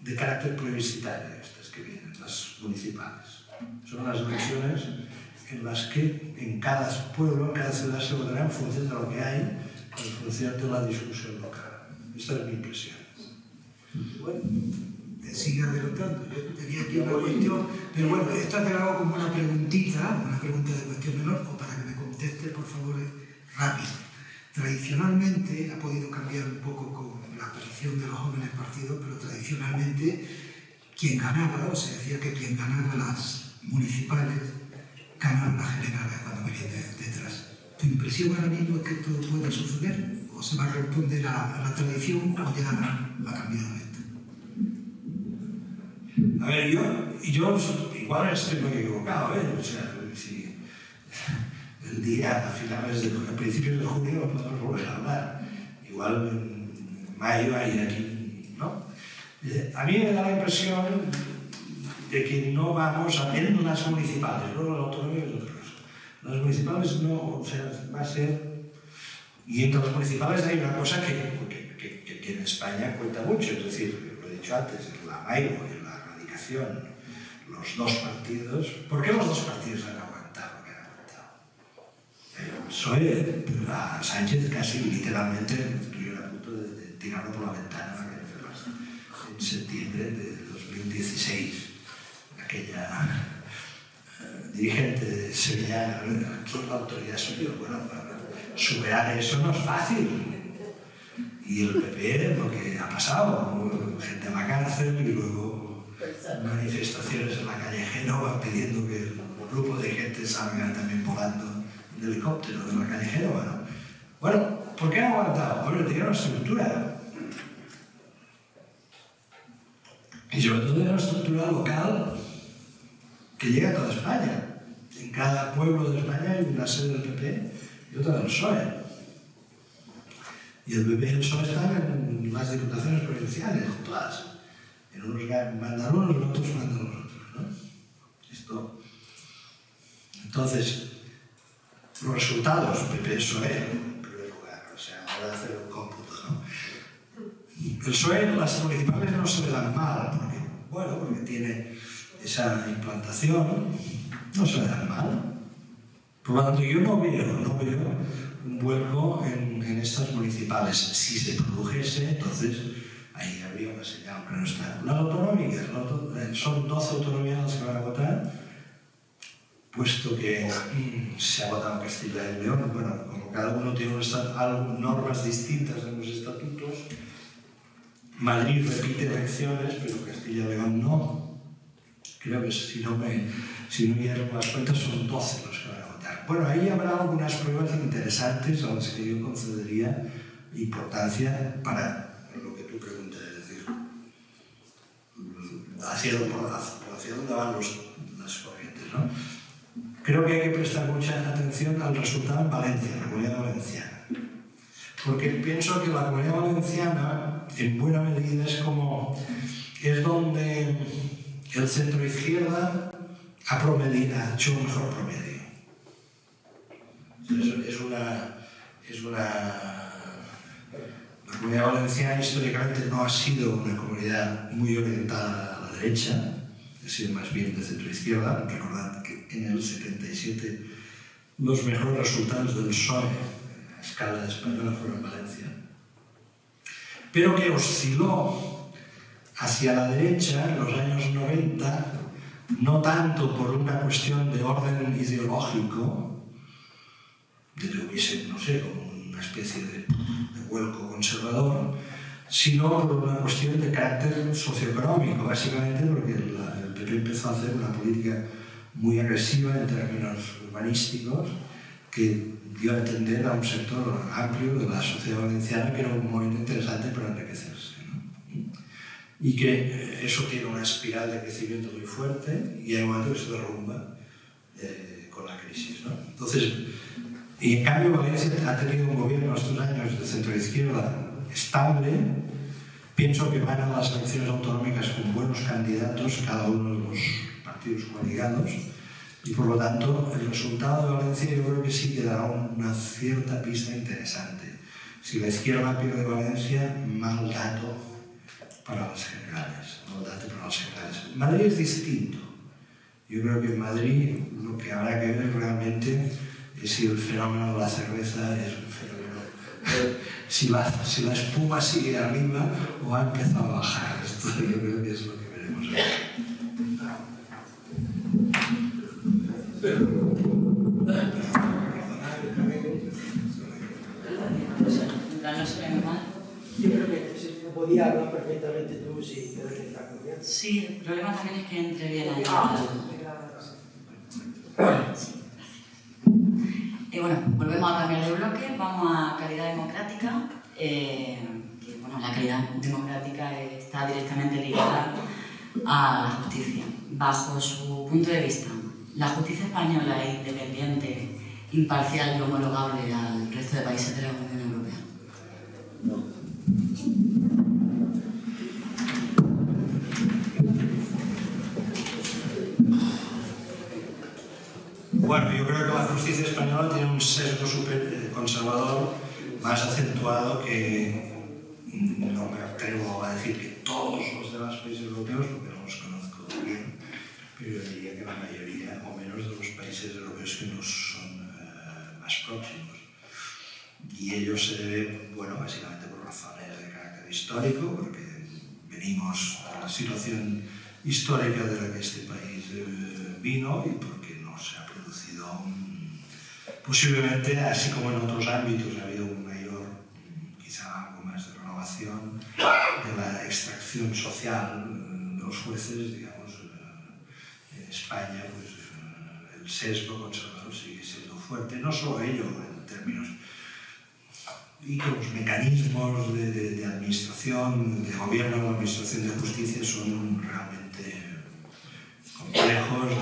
de carácter plebiscitario estas que vienen, las municipales. Son unas elecciones en las que en cada pueblo, en cada ciudad se votará en función de lo que hay, en función de la discusión local. Esta es mi impresión. Bueno, te sigue adelantando. Yo tenía aquí una cuestión, pero bueno, esto te lo hago como una preguntita, una pregunta de cuestión menor, o para que me conteste, por favor, rápido. Tradicionalmente ha podido cambiar un poco con la aparición de los jóvenes partidos, pero tradicionalmente quien ganaba, o se decía que quien ganaba las municipales ganaba las generales cuando venían detrás. ¿Tu impresión ahora mismo es que esto puede suceder? ¿O se va a responder a la tradición o ya ha cambiado esto? A ver, yo igual estoy muy equivocado, O sea, si el día a principios de junio no podemos volver a hablar. Igual en mayo hay aquí, ¿no? A mí me da la impresión de que no vamos a ver las municipales, no las autonómicas y otras. Las municipales no, o sea, va a ser... Y entre las municipales hay una cosa que en España cuenta mucho, es decir, lo he dicho antes, el arraigo y la radicación, los dos partidos. ¿Por qué los dos partidos han aguantado lo que han aguantado? El PSOE, a Sánchez casi literalmente estuvieron a punto de tirarlo por la ventana a María Ferraz en septiembre de 2016. Aquella dirigente sevillana, ¿quién la autoridad superior? Bueno, superar eso no es fácil. Y el PP, lo que ha pasado, gente a la cárcel y luego manifestaciones en la calle Génova pidiendo que el grupo de gente salga también volando en helicóptero de la calle Génova, ¿no? Bueno, ¿por qué han aguantado? Porque tenía una estructura. Y sobre todo una estructura local que llega a toda España. En cada pueblo de España hay una sede del PP y otra del PSOE. Y el PP y el PSOE están en las diputaciones provinciales, todas. En unos mandan unos, en otros mandan los otros, ¿no? Esto. Entonces, los resultados, PP-PSOE, en primer lugar, o sea, ahora hacer un cómputo, ¿no? El PSOE, las municipales no se le dan mal, porque tiene esa implantación, no se le dan mal. Por lo tanto, yo no veo un vuelco en estas municipales. Si se produjese, entonces ahí habría una señal, pero no está. Las autonómicas, son 12 autonomías las que van a votar, puesto que se ha votado en Castilla y León. Bueno, como cada uno tiene normas distintas en los estatutos, Madrid repite elecciones, pero Castilla y León no. Creo que si no me dieron las cuentas, son 12 los que van a votar. Bueno, ahí habrá algunas pruebas interesantes a las que yo concedería importancia para lo que tú preguntas, es decir, hacia dónde van las corrientes, ¿no? Creo que hay que prestar mucha atención al resultado en Valencia, en la Comunidad Valenciana. Porque pienso que la Comunidad Valenciana, en buena medida, es donde el centro-izquierda ha hecho un mejor promedio. La Comunidad Valenciana históricamente no ha sido una comunidad muy orientada a la derecha, ha sido más bien de centro-izquierda. Recordad que en el 77 los mejores resultados del PSOE a escala española fueron en Valencia, pero que osciló hacia la derecha en los años 90, no tanto por una cuestión de orden ideológico, de que hubiese, no sé, como una especie de vuelco conservador, sino por una cuestión de carácter socioeconómico, básicamente porque el PP empezó a hacer una política muy agresiva en términos urbanísticos que dio a entender a un sector amplio de la sociedad valenciana que era un movimiento interesante para enriquecerse, ¿no? Y que eso tiene una espiral de crecimiento muy fuerte y hay un momento que se derrumba con la crisis, ¿no? Entonces, y en cambio Valencia ha tenido un gobierno estos años de centro-izquierda estable. Pienso que van a las elecciones autonómicas con buenos candidatos, cada uno de los partidos coaligados, y por lo tanto el resultado de Valencia yo creo que sí que dará una cierta pista interesante. Si la izquierda pierde Valencia, mal dato para las generales. Madrid es distinto. Yo creo que en Madrid lo que habrá que ver realmente es si el fenómeno de la cerveza es un fenómeno, si la espuma sigue arriba o ha empezado a bajar. Esto yo creo que es lo que veremos ahora. Yo creo que se podía hablar perfectamente tú si yo te está confiando. Sí, el problema también es que entre bien allá. Sí. Y bueno, volvemos a cambiar de bloque, vamos a calidad democrática. Que bueno, la calidad democrática está directamente ligada a la justicia. Bajo su punto de vista, ¿la justicia española es independiente, imparcial y homologable al resto de países de la Unión Europea? No. Bueno, yo creo que la justicia española tiene un sesgo conservador más acentuado que, no me atrevo a decir que todos los demás países europeos, porque no los conozco bien, pero yo diría que la mayoría o menos de los países europeos que nos son más próximos. Y ello se debe, bueno, básicamente por razones de carácter histórico, porque venimos a la situación histórica de la que este país vino y porque no se ha producido, posiblemente, así como en otros ámbitos, ha habido un mayor, quizá algo más de renovación de la extracción social de los jueces, digamos, en España, pues el sesgo conservador sigue siendo fuerte, no solo ello en términos y que los mecanismos de administración, de gobierno, de administración de justicia son realmente complejos.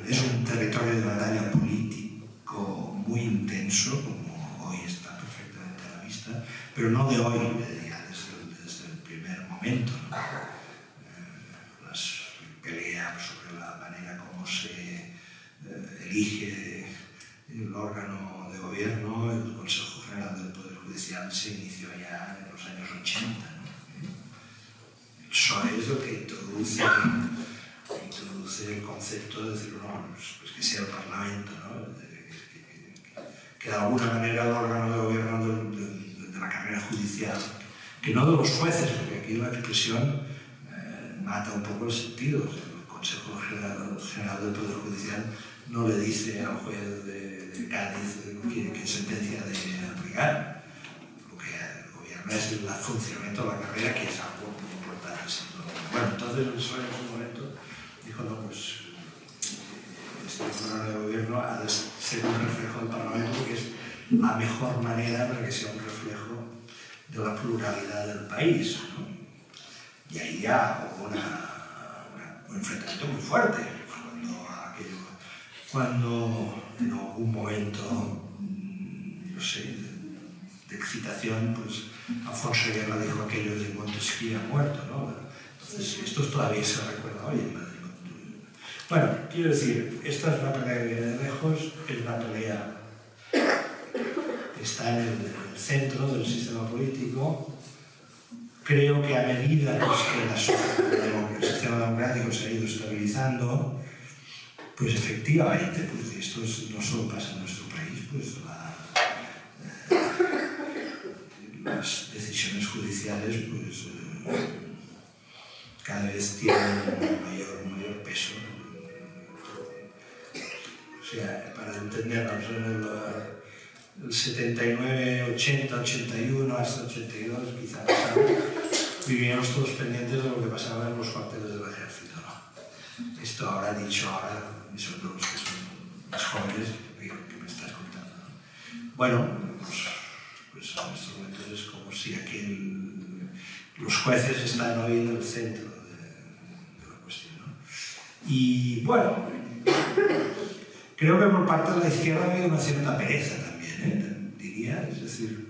Es un territorio de batalla político muy intenso, como hoy está perfectamente a la vista, pero no de hoy, ya desde el primer momento, ¿no? Las peleas sobre la manera como se elige el órgano de gobierno, el Consejo General del Poder Judicial, se inició ya en los años 80. ¿no? El PSOE es lo que introduce el concepto de decir, no, pues que sea el Parlamento, ¿no? que de alguna manera el órgano de gobierno de la carrera judicial que no de los jueces, porque aquí la expresión mata un poco el sentido. O sea, el Consejo General del Poder Judicial no le dice al juez de Cádiz qué sentencia de aplicar. Lo que gobierna es el funcionamiento de la carrera, que es algo muy importante. Bueno, entonces el PSOE en su momento dijo, no, pues este órgano de gobierno ha de ser un reflejo del Parlamento, porque es la mejor manera para que sea un reflejo de la pluralidad del país, ¿no? Y ahí ya hubo un enfrentamiento muy fuerte, cuando en algún momento, no sé, de excitación, pues Alfonso Guerra dijo aquello de Montesquieu ha muerto, ¿no? Entonces, esto todavía se recuerda hoy en Madrid. Bueno, quiero decir, esta es una pelea que viene de lejos, es una pelea que está en el centro del sistema político. Creo que a medida que el sistema democrático se ha ido estabilizando, pues efectivamente, pues esto no solo pasa en nuestro país, pues las decisiones judiciales pues, cada vez tienen mayor peso. O sea, para entendernos, en el 79, 80, 81, hasta 82, quizá pasado, vivíamos todos pendientes de lo que pasaba en los cuarteles del ejército, ¿no? Esto ahora dicho ahora, y sobre todo los que son más jóvenes, que me estás contando, ¿no? Bueno, pues en estos momentos es como si los jueces están hoy en el centro de la cuestión, ¿no? Y bueno, creo que por parte de la izquierda ha habido una cierta pereza también, diría, es decir,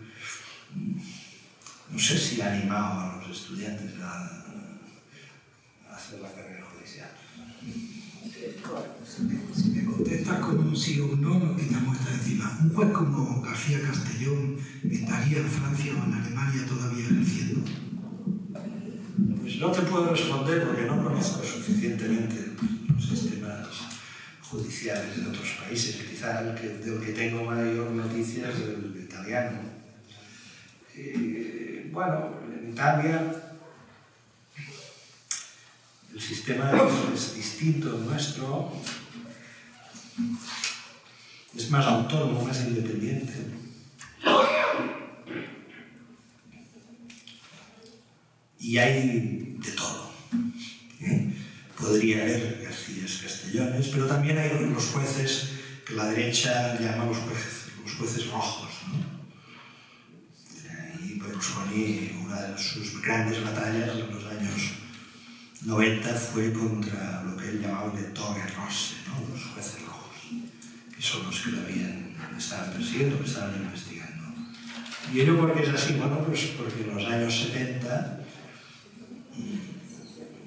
no sé si ha animado a los estudiantes a hacer la carrera judicial. Si me contestas con un sí o un no, nos quitamos esta encima. ¿Un juez como García Castellón estaría en Francia o en Alemania todavía ejerciendo? Pues no te puedo responder porque no conozco suficientemente los sistemas judiciales de otros países. Quizá del que tengo mayor noticia es el italiano. Bueno, en Italia el sistema es distinto al nuestro, es más autónomo, más independiente. Y hay de todo. Podría haber Garcías Castellones, pero también hay los jueces que la derecha llama los jueces rojos, ¿no? Y Berlusconi, una de sus grandes batallas en los años 90 fue contra lo que él llamaba de toga rosse, ¿no? Los jueces rojos, que son los que lo estaban persiguiendo, lo estaban investigando. ¿Y ello por qué es así? Bueno, pues porque en los años 70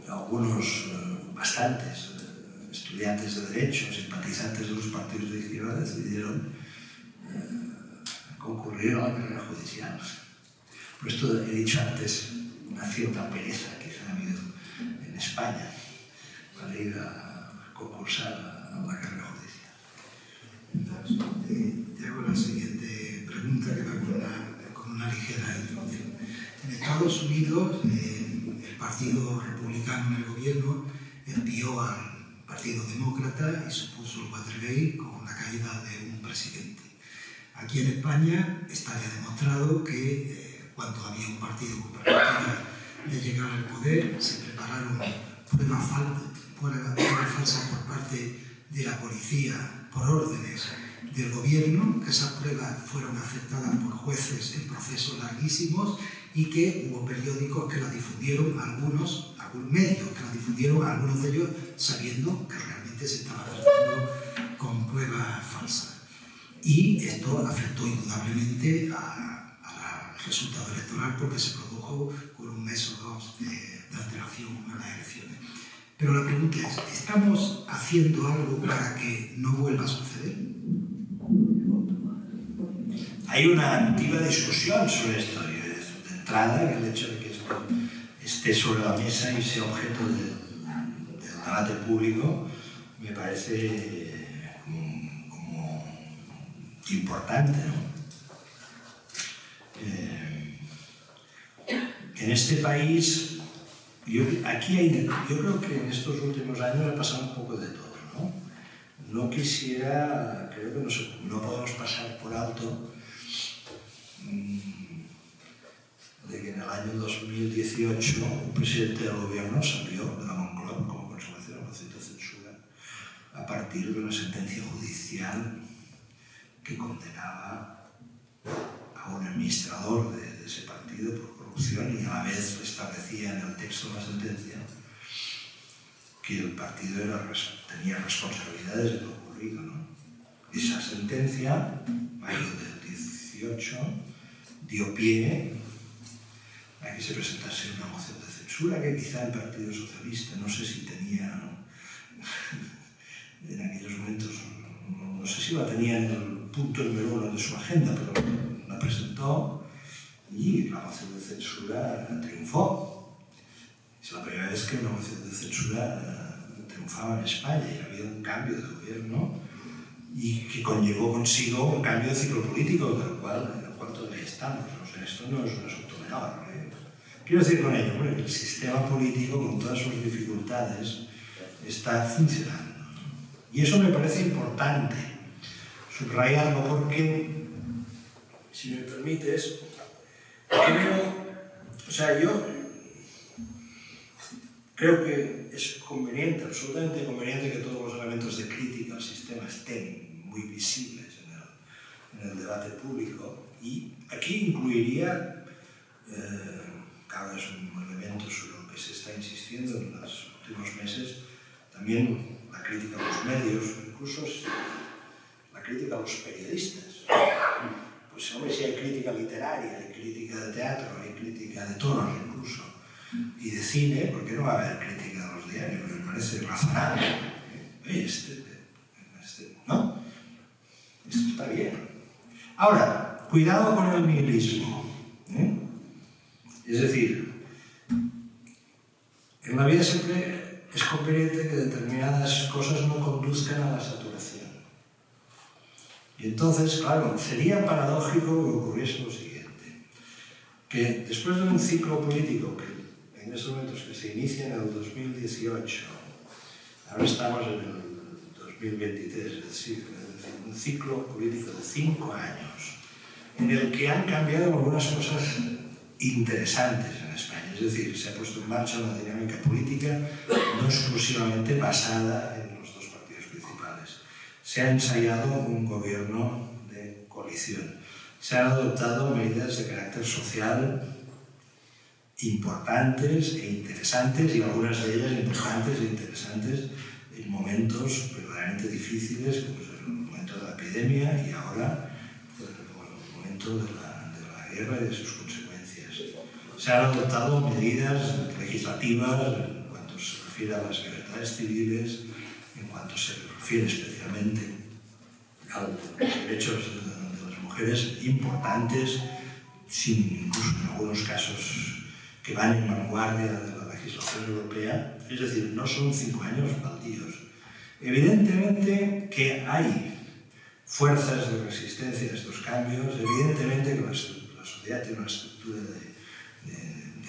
algunos, bastantes estudiantes de Derecho, simpatizantes de los partidos de izquierda, decidieron concurrir a la carrera judicial. Por esto he dicho antes, una cierta pereza quizá ha habido en España para ir a concursar a la carrera judicial. Te hago la siguiente pregunta que va con una ligera introducción. En Estados Unidos, el Partido Republicano en el gobierno envió al Partido Demócrata y supuso el Watergate con la caída de un presidente. Aquí en España está ya demostrado que cuando había un partido con perspectiva de llegar al poder, se prepararon pruebas falsas por parte de la policía por órdenes del gobierno, que esas pruebas fueron aceptadas por jueces en procesos larguísimos y que hubo periódicos que las difundieron, algunos medios que las difundieron, algunos de ellos sabiendo que realmente se estaba tratando con pruebas falsas. Y esto afectó indudablemente al resultado electoral porque se produjo con un mes o dos de antelación a las elecciones. Pero la pregunta es, ¿estamos haciendo algo para que no vuelva a suceder? Hay una activa discusión sobre esto. De entrada, el hecho de que esto esté sobre la mesa y sea objeto del debate público me parece como importante, ¿no? en este país, yo creo que en estos últimos años ha pasado un poco de todo, ¿no? No quisiera, creo que no podemos pasar por alto de que en el año 2018 un presidente del gobierno salió de la Moncloa como consecuencia de la moción de censura a partir de una sentencia judicial que condenaba a un administrador de ese partido por corrupción y a la vez establecía en el texto de la sentencia que el partido tenía responsabilidades de lo ocurrido, ¿no? Esa sentencia, mayo del 18, dio pie a que se presentase una moción de censura que quizá el Partido Socialista, no sé si tenía en aquellos momentos, no sé si la tenía en el punto número 1 de su agenda, pero la presentó y la moción de censura triunfó. Es la primera vez que una moción de censura triunfaba en España y había un cambio de gobierno y que conllevó consigo un cambio de ciclo político, en el cual todavía estamos. O sea, esto no es un asunto menor. Quiero decir con ello, que el sistema político, con todas sus dificultades, está funcionando. Y eso me parece importante subrayarlo porque, si me permites, yo creo que es conveniente, absolutamente conveniente, que todos los elementos de crítica al sistema estén muy visibles en el debate público, y aquí incluiría, claro, es un elemento sobre el que se está insistiendo en los últimos meses, también la crítica a los medios, incluso la crítica a los periodistas. Pues hombre, si hay crítica literaria, hay crítica de teatro, hay crítica de tonos incluso, y de cine, ¿por qué no va a haber crítica a los diarios? Me parece razonable. ¿No? Esto está bien. Ahora, cuidado con el nihilismo. Es decir, en la vida siempre es conveniente que determinadas cosas no conduzcan a la saturación. Y entonces, claro, sería paradójico que ocurriese lo siguiente, que después de un ciclo político que en estos momentos que se inicia en el 2018, ahora estamos en el 2023, es decir, un ciclo político de 5 años, en el que han cambiado algunas cosas interesantes en España. Es decir, se ha puesto en marcha una dinámica política no exclusivamente basada en los dos partidos principales. Se ha ensayado un gobierno de coalición. Se han adoptado medidas de carácter social importantes e interesantes, y algunas de ellas importantes e interesantes en momentos verdaderamente difíciles, como es el momento de la epidemia y ahora el momento de la guerra y de sus consecuencias. Se han adoptado medidas legislativas en cuanto se refiere a las libertades civiles, en cuanto se refiere especialmente a los derechos de las mujeres, importantes, incluso en algunos casos que van en vanguardia de la legislación europea. Es decir, no son 5 años baldíos. Evidentemente que hay fuerzas de resistencia a estos cambios, evidentemente que la sociedad tiene una estructura de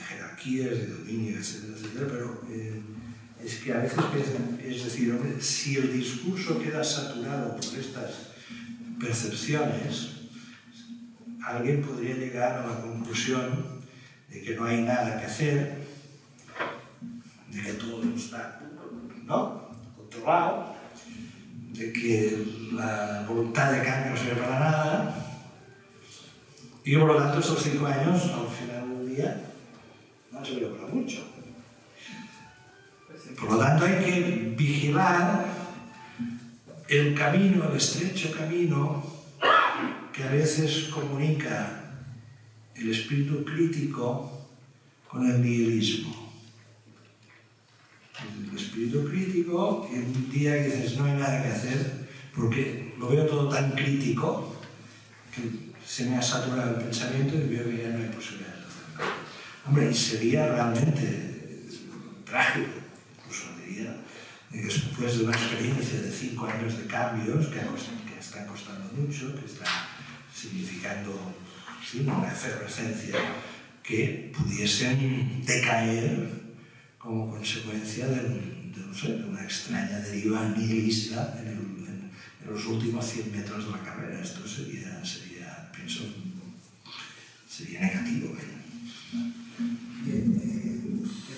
jerarquías, de dominio, etcétera, etcétera, pero es que a veces piensan, es decir, hombre, si el discurso queda saturado por estas percepciones, alguien podría llegar a la conclusión de que no hay nada que hacer, de que todo está, ¿no?, controlado, de que la voluntad de cambio no sirve para nada, y por lo tanto estos 5 años, al final del día, no han servido para mucho. Por lo tanto hay que vigilar el camino, el estrecho camino que a veces comunica el espíritu crítico con el nihilismo. El espíritu crítico, que un día dices no hay nada que hacer porque lo veo todo tan crítico que se me ha saturado el pensamiento y veo que ya no hay posibilidad de hacer nada. Hombre, y sería realmente trágico, incluso diría, de que después de una experiencia de 5 años de cambios que están costando mucho, que están significando una efervescencia que pudiesen decaer como consecuencia de una extraña deriva nihilista en los últimos 100 metros de la carrera. Esto sería pienso, sería negativo.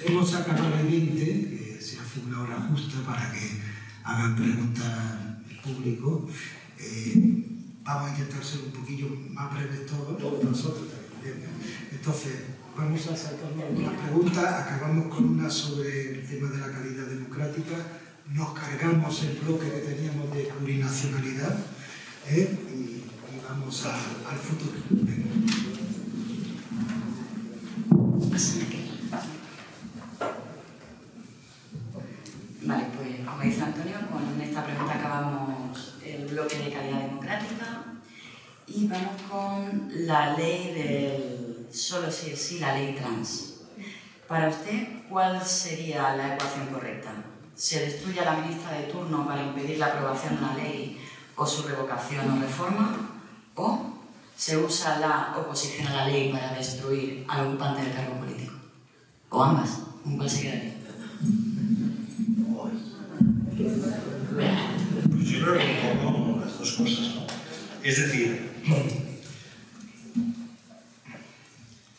Queremos acabar el 20, que se hace una hora justa para que hagan preguntas al público. Vamos a intentar ser un poquillo más breves todos nosotros también. Entonces, vamos a saltarnos algunas preguntas. Acabamos con una sobre el tema de la calidad democrática. Nos cargamos el bloque que teníamos de plurinacionalidad y vamos al futuro. Vale, pues como dice Antonio, con esta pregunta acabamos el bloque de calidad democrática y vamos con la ley del solo sí es sí, la ley trans. Para usted, ¿cuál sería la ecuación correcta? ¿Se destruye a la ministra de turno para impedir la aprobación de la ley o su revocación o reforma? ¿O se usa la oposición a la ley para destruir al ocupante del cargo político? ¿O ambas? ¿Con cuál se quedaría? Pues yo creo que un poco las dos cosas, ¿no? Es decir,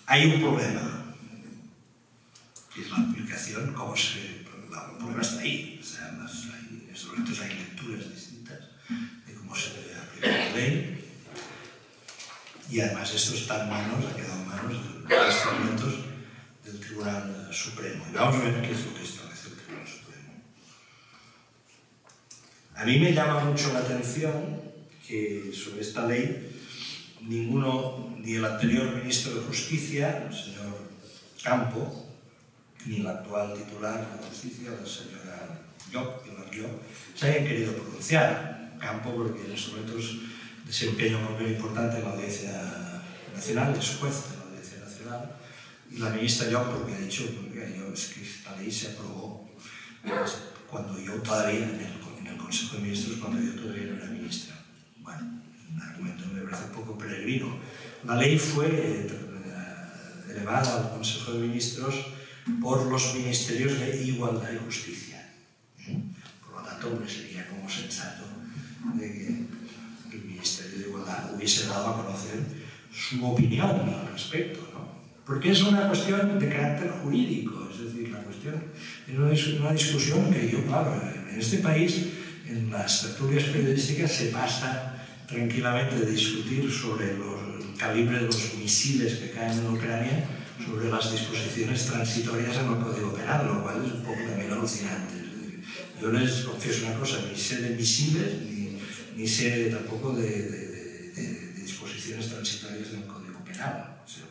hay un problema, que es la aplicación, el problema está ahí. O sea, en estos momentos hay lecturas distintas de cómo se debe aplicar la ley. Y además esto está en manos, ha quedado en manos de los instrumentos del Tribunal Supremo. Y vamos a ver qué es lo que establece el Tribunal Supremo. A mí me llama mucho la atención que sobre esta ley ni el anterior ministro de Justicia, el señor Campo, ni el actual titular de Justicia, la señora Llop, se hayan querido pronunciar. Campo porque en estos momentos desempeña un papel importante en la Audiencia Nacional, es juez de la Audiencia Nacional, y la ministra Llop porque ha dicho es que esta ley se aprobó cuando yo todavía, en el Consejo de Ministros, cuando yo todavía no era ministra. Bueno, un argumento me parece un poco peregrino. La ley fue elevada al Consejo de Ministros por los Ministerios de Igualdad y Justicia. Por lo tanto, me sería como sensato de que el Ministerio de Igualdad hubiese dado a conocer su opinión al respecto, ¿no? Porque es una cuestión de carácter jurídico, es decir, la cuestión es una discusión que yo, claro, en este país, en las tertulias periodísticas se pasa tranquilamente de discutir sobre el calibre de los misiles que caen en Ucrania, sobre las disposiciones transitorias en el Código Penal, lo cual es un poco también alucinante. Es decir, yo les confieso una cosa, ni sé de misiles, ni sé tampoco de disposiciones transitorias del Código Penal. O sea,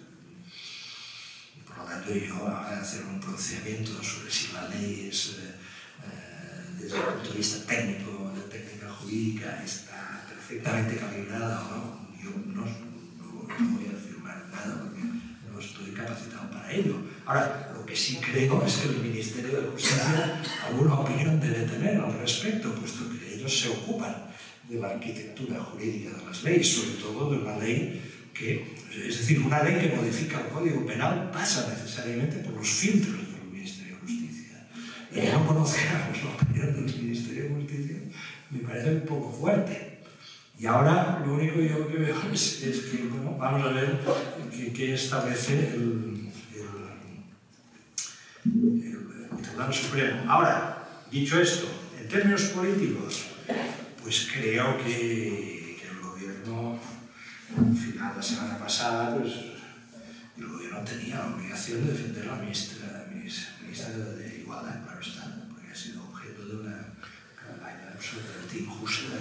por lo tanto, yo ahora hacer un pronunciamiento sobre si la ley es, desde el punto de vista técnico, de técnica jurídica, está perfectamente calibrada o no, yo no voy a afirmar nada porque no estoy capacitado para ello. Ahora, lo que sí creo es que el Ministerio de Justicia alguna opinión debe tener al respecto, puesto que ellos se ocupan de la arquitectura jurídica de las leyes, sobre todo de una ley es decir, una ley que modifica el Código Penal pasa necesariamente por los filtros del Ministerio de Justicia. Y que no conozcamos la opinión del Ministerio de Justicia me parece un poco fuerte. Y ahora lo único que yo veo es que, bueno, vamos a ver qué establece el Tribunal Supremo. Ahora, dicho esto, en términos políticos, pues creo que el gobierno, al final, la semana pasada, pues el gobierno tenía la obligación de defender a la ministra de Igualdad, claro está, porque ha sido objeto de una campaña absolutamente injusta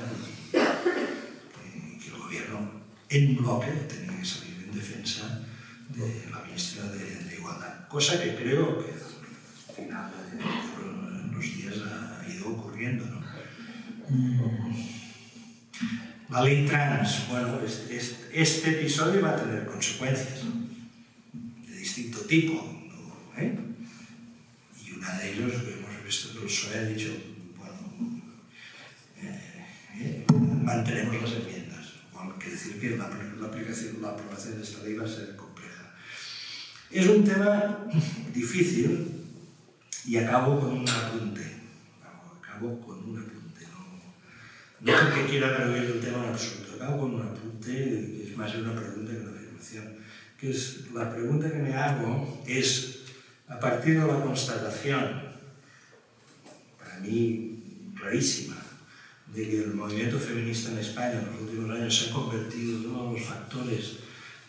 y que el gobierno en bloque tenía que salir en defensa de la ministra de Igualdad, cosa que creo que al final de los días ha ido ocurriendo, ¿no? La ley trans, bueno, este episodio va a tener consecuencias de distinto tipo, ¿no? Y una de ellas que hemos visto que el PSOE ha dicho, bueno, mantenemos las enmiendas, lo cual quiere decir que la aprobación de esta ley va a ser compleja. Es un tema difícil y acabo con un apunte. No porque quiera rehuir el tema en absoluto, acabo con un apunte que es más una pregunta que una afirmación. Que es, la pregunta que me hago es, a partir de la constatación, para mí clarísima, de que el movimiento feminista en España en los últimos años se ha convertido en uno de los factores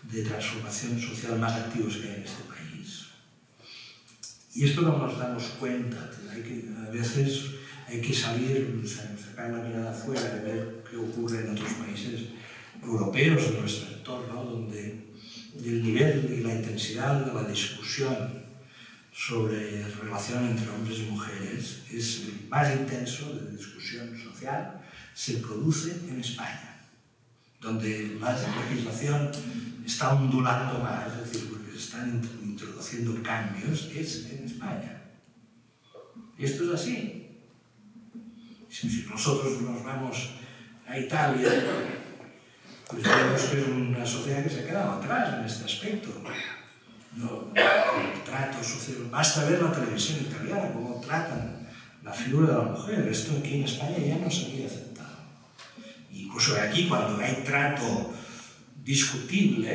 de transformación social más activos que hay en este país. Y esto no nos damos cuenta, a veces hay que salir, sacar la mirada afuera y ver qué ocurre en otros países europeos de nuestro entorno, donde el nivel y la intensidad de la discusión sobre la relación entre hombres y mujeres es el más intenso de discusión social, se produce en España, donde la legislación está ondulando más, es decir, porque se están introduciendo cambios, es en España. Y esto es así. Si nosotros nos vamos a Italia, pues vemos que es una sociedad que se ha quedado atrás en este aspecto. No, el trato social, basta ver la televisión italiana, cómo tratan la figura de la mujer. Esto aquí en España ya no se había aceptado. Incluso aquí, cuando hay trato discutible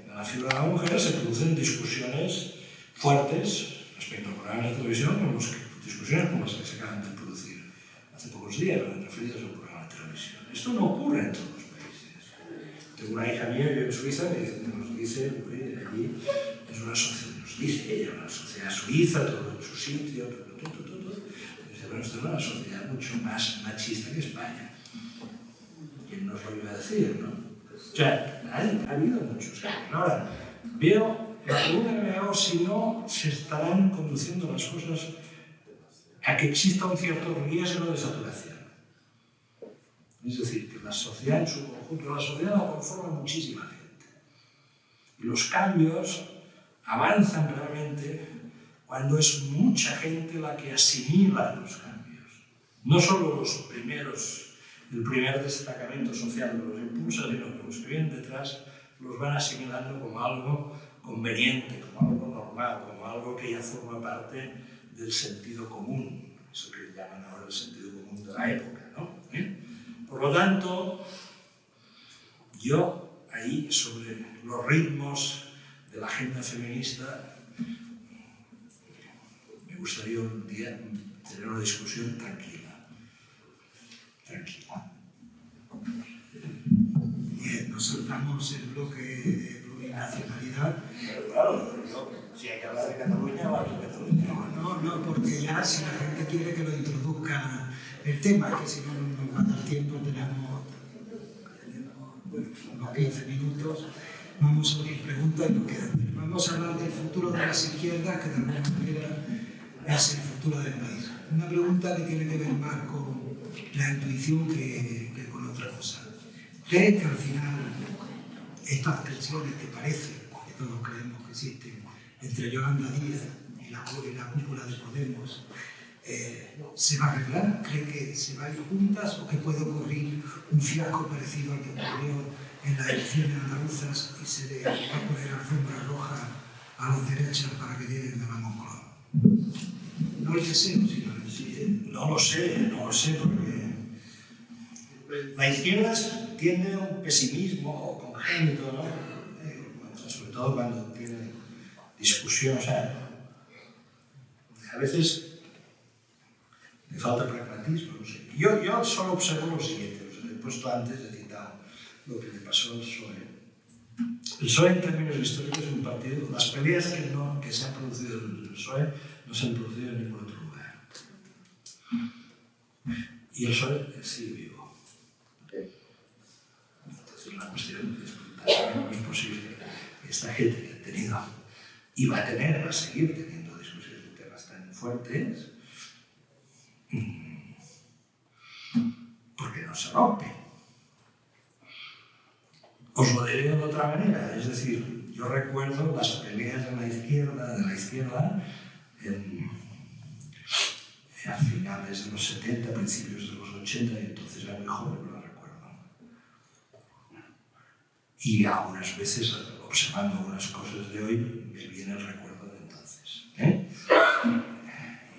de la figura de la mujer, se producen discusiones fuertes respecto al programa de televisión, discusiones como las que se acaban de producir hace pocos días, referidas al programa de televisión. Esto no ocurre en todos los países. Tengo una hija mía que vive en Suiza que nos dice que allí es una sociedad, nos dice ella, una sociedad suiza, todo en su sitio, todo. Dice, bueno, esto es una sociedad mucho más machista que España. ¿Quién nos lo iba a decir, no? O sea, ha habido muchos cambios. Ahora, veo, la pregunta que me hago, si no se estarán conduciendo las cosas a que exista un cierto riesgo de saturación. Es decir, que la sociedad en su conjunto, la sociedad la conforma muchísima gente. Y los cambios avanzan realmente cuando es mucha gente la que asimila los cambios. No solo los primeros, el primer destacamento social los impulsa, sino que los que vienen detrás los van asimilando como algo conveniente, como algo normal, como algo que ya forma parte del sentido común, eso que llaman ahora el sentido común de la época, ¿no? Por lo tanto, yo ahí sobre los ritmos de la agenda feminista me gustaría un día tener una discusión tranquila. Bien, nos saltamos el bloque de plurinacionalidad. Claro, si hay que hablar de Cataluña, va a hablar de Cataluña. No, porque ya si la gente quiere que lo introduzca el tema, que si no nos va a dar tiempo, tenemos unos 15 minutos, vamos a abrir preguntas y nos quedan. Vamos a hablar del futuro de las izquierdas, que de alguna manera es el futuro del país. Una pregunta que tiene que ver más con la intuición que con otra cosa. ¿Cree que al final estas tensiones que parece, que todos creemos que existen, entre Yolanda Díaz y la cúpula de Podemos, se va a arreglar? ¿Cree que se van a ir juntas o que puede ocurrir un fiasco parecido al que ocurrió en las elecciones andaluzas y se le va a poner alfombra roja a los derechos para que lleguen a la Moncloa? No el deseo, sino el sí. No lo sé, porque la izquierda tiene un pesimismo congénito, ¿no? Sobre todo cuando tiene discusión, o sea, a veces le falta pragmatismo, no sé. Yo solo observo lo siguiente, he puesto antes, he citado lo que le pasó al PSOE. El PSOE, en términos históricos, es un partido, las peleas que se han producido en el PSOE no se han producido en ningún otro lugar. Y el PSOE sigue vivo. Entonces la cuestión es preguntarse, no es posible que esta gente que ha tenido y va a seguir teniendo discusiones de temas tan fuertes, porque no se rompe. Os lo diré de otra manera, es decir, yo recuerdo las peleas de la izquierda a finales de los 70, principios de los 80, y entonces era muy joven, lo recuerdo. Y algunas veces observando algunas cosas de hoy, me viene el recuerdo de entonces.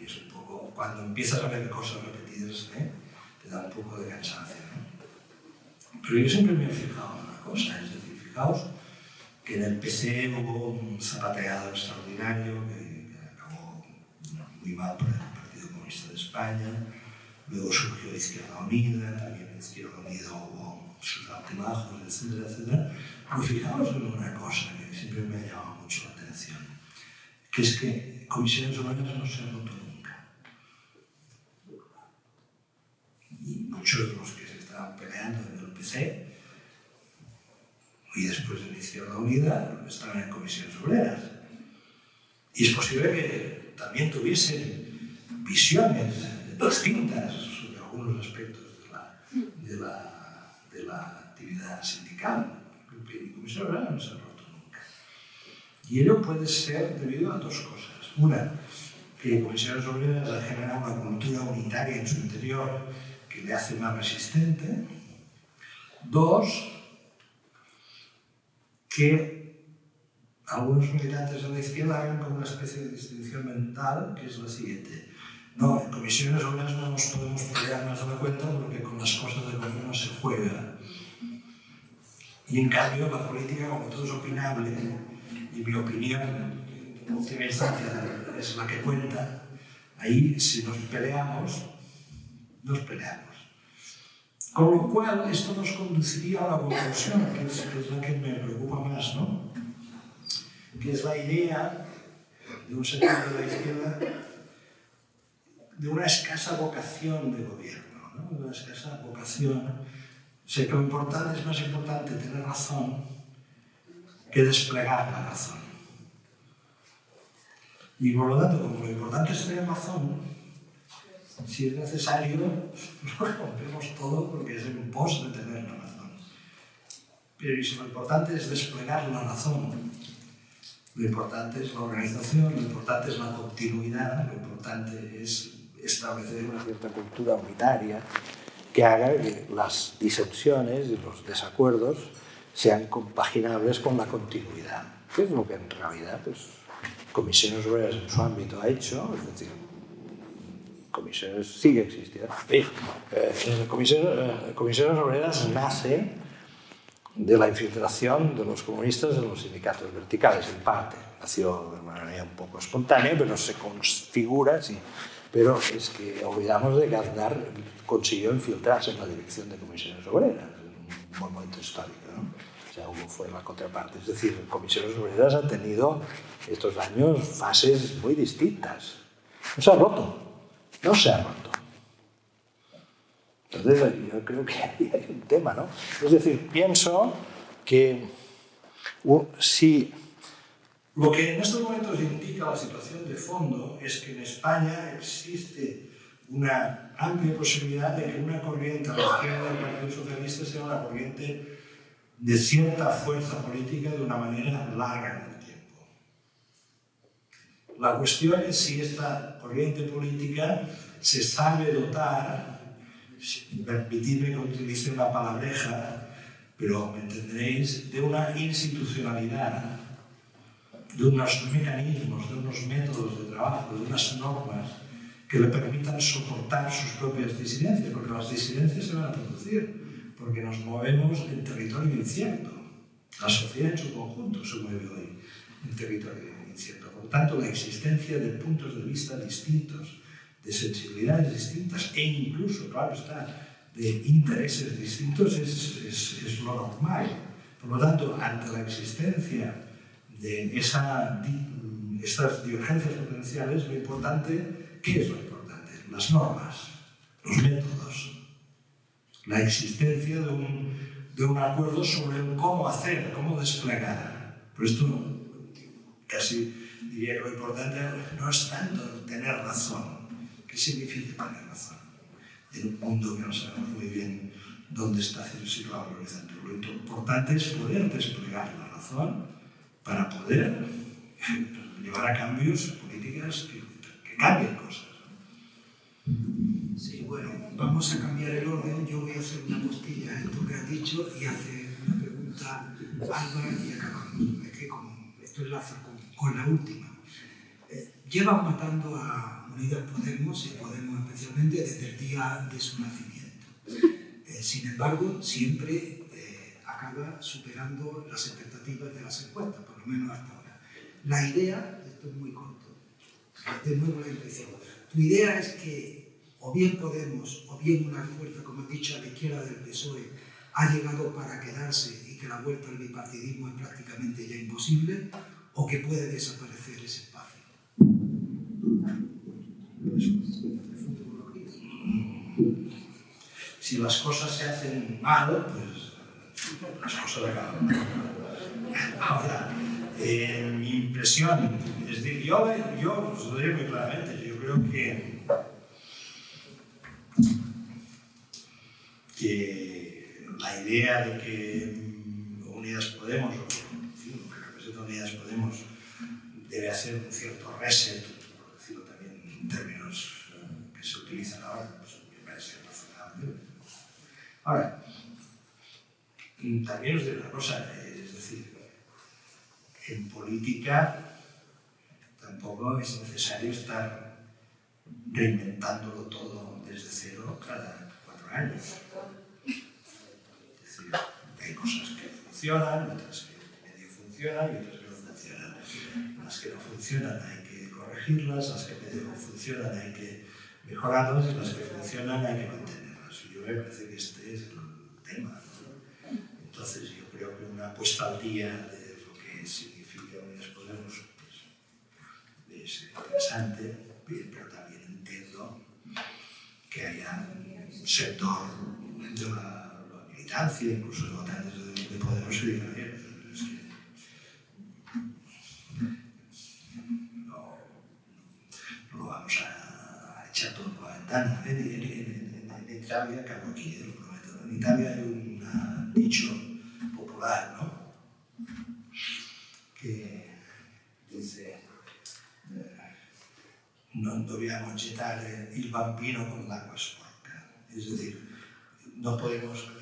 Y es un poco, cuando empiezas a ver cosas repetidas, te da un poco de cansancio, ¿no? Pero yo siempre me he fijado en una cosa, es decir, fijaos que en el PC hubo un zapateado extraordinario que acabó muy mal para el Partido Comunista de España. Luego surgió Izquierda Unida, también en Izquierda Unida hubo sus altibajos, etcétera, etcétera. Pero fijaos en una cosa que siempre me ha llamado mucho la atención, que es que Comisiones Obreras no se han roto nunca. Y muchos de los que se estaban peleando en el PC y después en Izquierda Unida estaban en Comisiones Obreras. Y es posible que también tuviesen visiones distintas sobre algunos aspectos de la actividad sindical. Y Comisiones Obreras no se ha roto nunca. Y ello puede ser debido a dos cosas. Una, que Comisiones Obreras ha generado una cultura unitaria en su interior que le hace más resistente. Dos, que algunos militantes de la izquierda hagan como una especie de distinción mental, que es la siguiente. No, en Comisiones Obreras no nos podemos pelear más de la cuenta porque con las cosas del gobierno se juega. Y en cambio, la política, como todo es opinable, y mi opinión, en última instancia, es la que cuenta, ahí, si nos peleamos, nos peleamos. Con lo cual, esto nos conduciría a la conclusión, que es la que me preocupa más, ¿no? Que es la idea de un sector de la izquierda de una escasa vocación de gobierno, ¿no? Una escasa vocación. Sé que lo importante es más importante tener razón que desplegar la razón. Y por lo tanto, como lo importante es tener razón, si es necesario, lo rompemos todo porque es en pos de tener la razón. Pero si lo importante es desplegar la razón, lo importante es la organización, lo importante es la continuidad, lo importante es establecer una cierta cultura unitaria que haga que las disensiones y los desacuerdos sean compaginables con la continuidad, que es lo que en realidad Comisiones Obreras en su ámbito ha hecho, es decir, Comisiones sigue existiendo. Comisiones Obreras nace de la infiltración de los comunistas en los sindicatos verticales, en parte. Nació de manera un poco espontánea, pero se configura así. Pero es que olvidamos de que Aznar consiguió infiltrarse en la dirección de Comisiones Obreras, en un buen momento histórico, ¿no? O sea, Hugo fue la contraparte. Es decir, Comisiones Obreras ha tenido estos años fases muy distintas. No se ha roto. No se ha roto. Entonces, yo creo que ahí hay un tema, ¿no? Es decir, pienso que si lo que en estos momentos indica la situación de fondo es que en España existe una amplia posibilidad de que una corriente a la izquierda del Partido Socialista sea una corriente de cierta fuerza política de una manera larga en el tiempo. La cuestión es si esta corriente política se sabe dotar, permitidme que utilice una palabreja, pero me entenderéis, de una institucionalidad, de unos mecanismos, de unos métodos de trabajo, de unas normas que le permitan soportar sus propias disidencias, porque las disidencias se van a producir, porque nos movemos en territorio incierto. La sociedad en su conjunto se mueve hoy en territorio incierto. Por tanto, la existencia de puntos de vista distintos, de sensibilidades distintas e incluso, claro está, de intereses distintos es lo normal. Por lo tanto, ante la existencia de estas divergencias potenciales, lo importante, ¿qué es lo importante? Las normas, los métodos, la existencia de un acuerdo sobre cómo hacer, cómo desplegar. Por esto, casi diría que lo importante no es tanto tener razón. ¿Qué significa tener razón? En un mundo que no sabemos muy bien dónde está situado el horizonte. Lo importante es poder desplegar la razón para poder llevar a cambios políticas que cambien cosas. Sí, bueno, vamos a cambiar el orden. Yo voy a hacer una postilla en esto que has dicho y hacer una pregunta a Álvaro y acabamos. que como esto enlaza con la última, llevan matando a Unidas Podemos y a Podemos especialmente desde el día de su nacimiento. Sin embargo, siempre acaba superando las expectativas de las encuestas, por lo menos hasta ahora. La idea, esto es muy corto, de nuevo la impresión, tu idea es que o bien Podemos o bien una fuerza, como he dicho, a la izquierda del PSOE ha llegado para quedarse y que la vuelta al bipartidismo es prácticamente ya imposible, o que puede desaparecer ese espacio. Si las cosas se hacen mal, pues las cosas acaban mal. Ahora, mi impresión, es decir, yo os lo digo muy claramente, yo creo que la idea de que Unidas Podemos, o en fin, lo que representa Unidas Podemos, debe hacer un cierto reset, por decirlo también en términos que se utilizan ahora, pues me parece razonable. Ahora, también os digo una cosa, es decir, en política tampoco es necesario estar reinventándolo todo desde cero cada 4 años. Es decir, hay cosas que funcionan, otras que medio funcionan y otras que no funcionan. Las que no funcionan hay que corregirlas, las que medio funcionan hay que mejorarlas y las que funcionan hay que mantenerlas. Yo me parece que este es el tema, ¿no? Entonces yo creo que una puesta al día de lo que significa Unidas Podemos pues, es interesante, pero también entiendo que haya un sector de la militancia, incluso de votantes de Podemos, que digan, es que no lo vamos a echar todo por la ventana. En Italia, acabo aquí, lo prometo, en Italia hay un dicho popular, ¿no? Que dice non dobbiamo gettare il bambino con l'acqua sporca. Es decir, no podemos,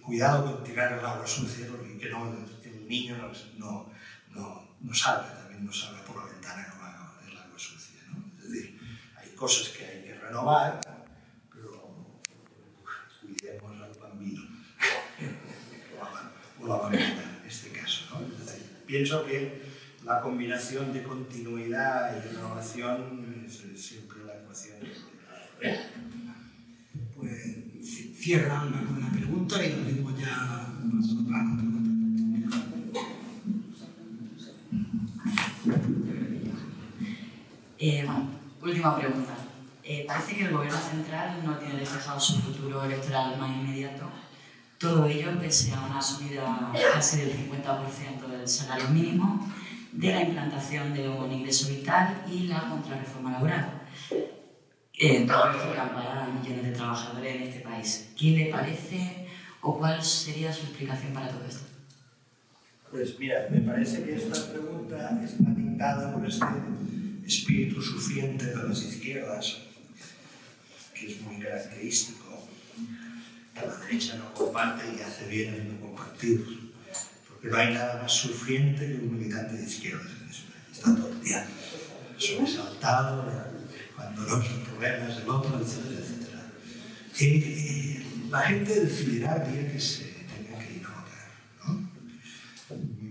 cuidado con tirar el agua sucia, porque que no, el niño no salga, también no salga por la ventana con el agua sucia, ¿no? Es decir, hay cosas que hay que renovar, pero cuidemos al bambino, o la bambina en este caso, ¿no? Es decir, pienso que la combinación de continuidad y renovación es siempre la ecuación. Pues cierra una pregunta y abrimos ya a la pregunta. Bueno, última pregunta. Parece que el gobierno central no tiene despejado su futuro electoral más inmediato. Todo ello pese a una subida casi del 50% del salario mínimo, de la implantación de un ingreso vital y la contrarreforma laboral. Todo esto que ampara a millones de trabajadores en este país. ¿Qué le parece o cuál sería su explicación para todo esto? Pues mira, me parece que esta pregunta está dictada por este espíritu sufriente de las izquierdas, que es muy característico, que la derecha no comparte y hace bien en no compartir, porque no hay nada más sufriente que un militante de izquierdas. Está todo el día sobresaltado, cuando no son problemas del otro, etcétera, etcétera. La gente decidirá el día que se tenga que ir a votar, ¿no?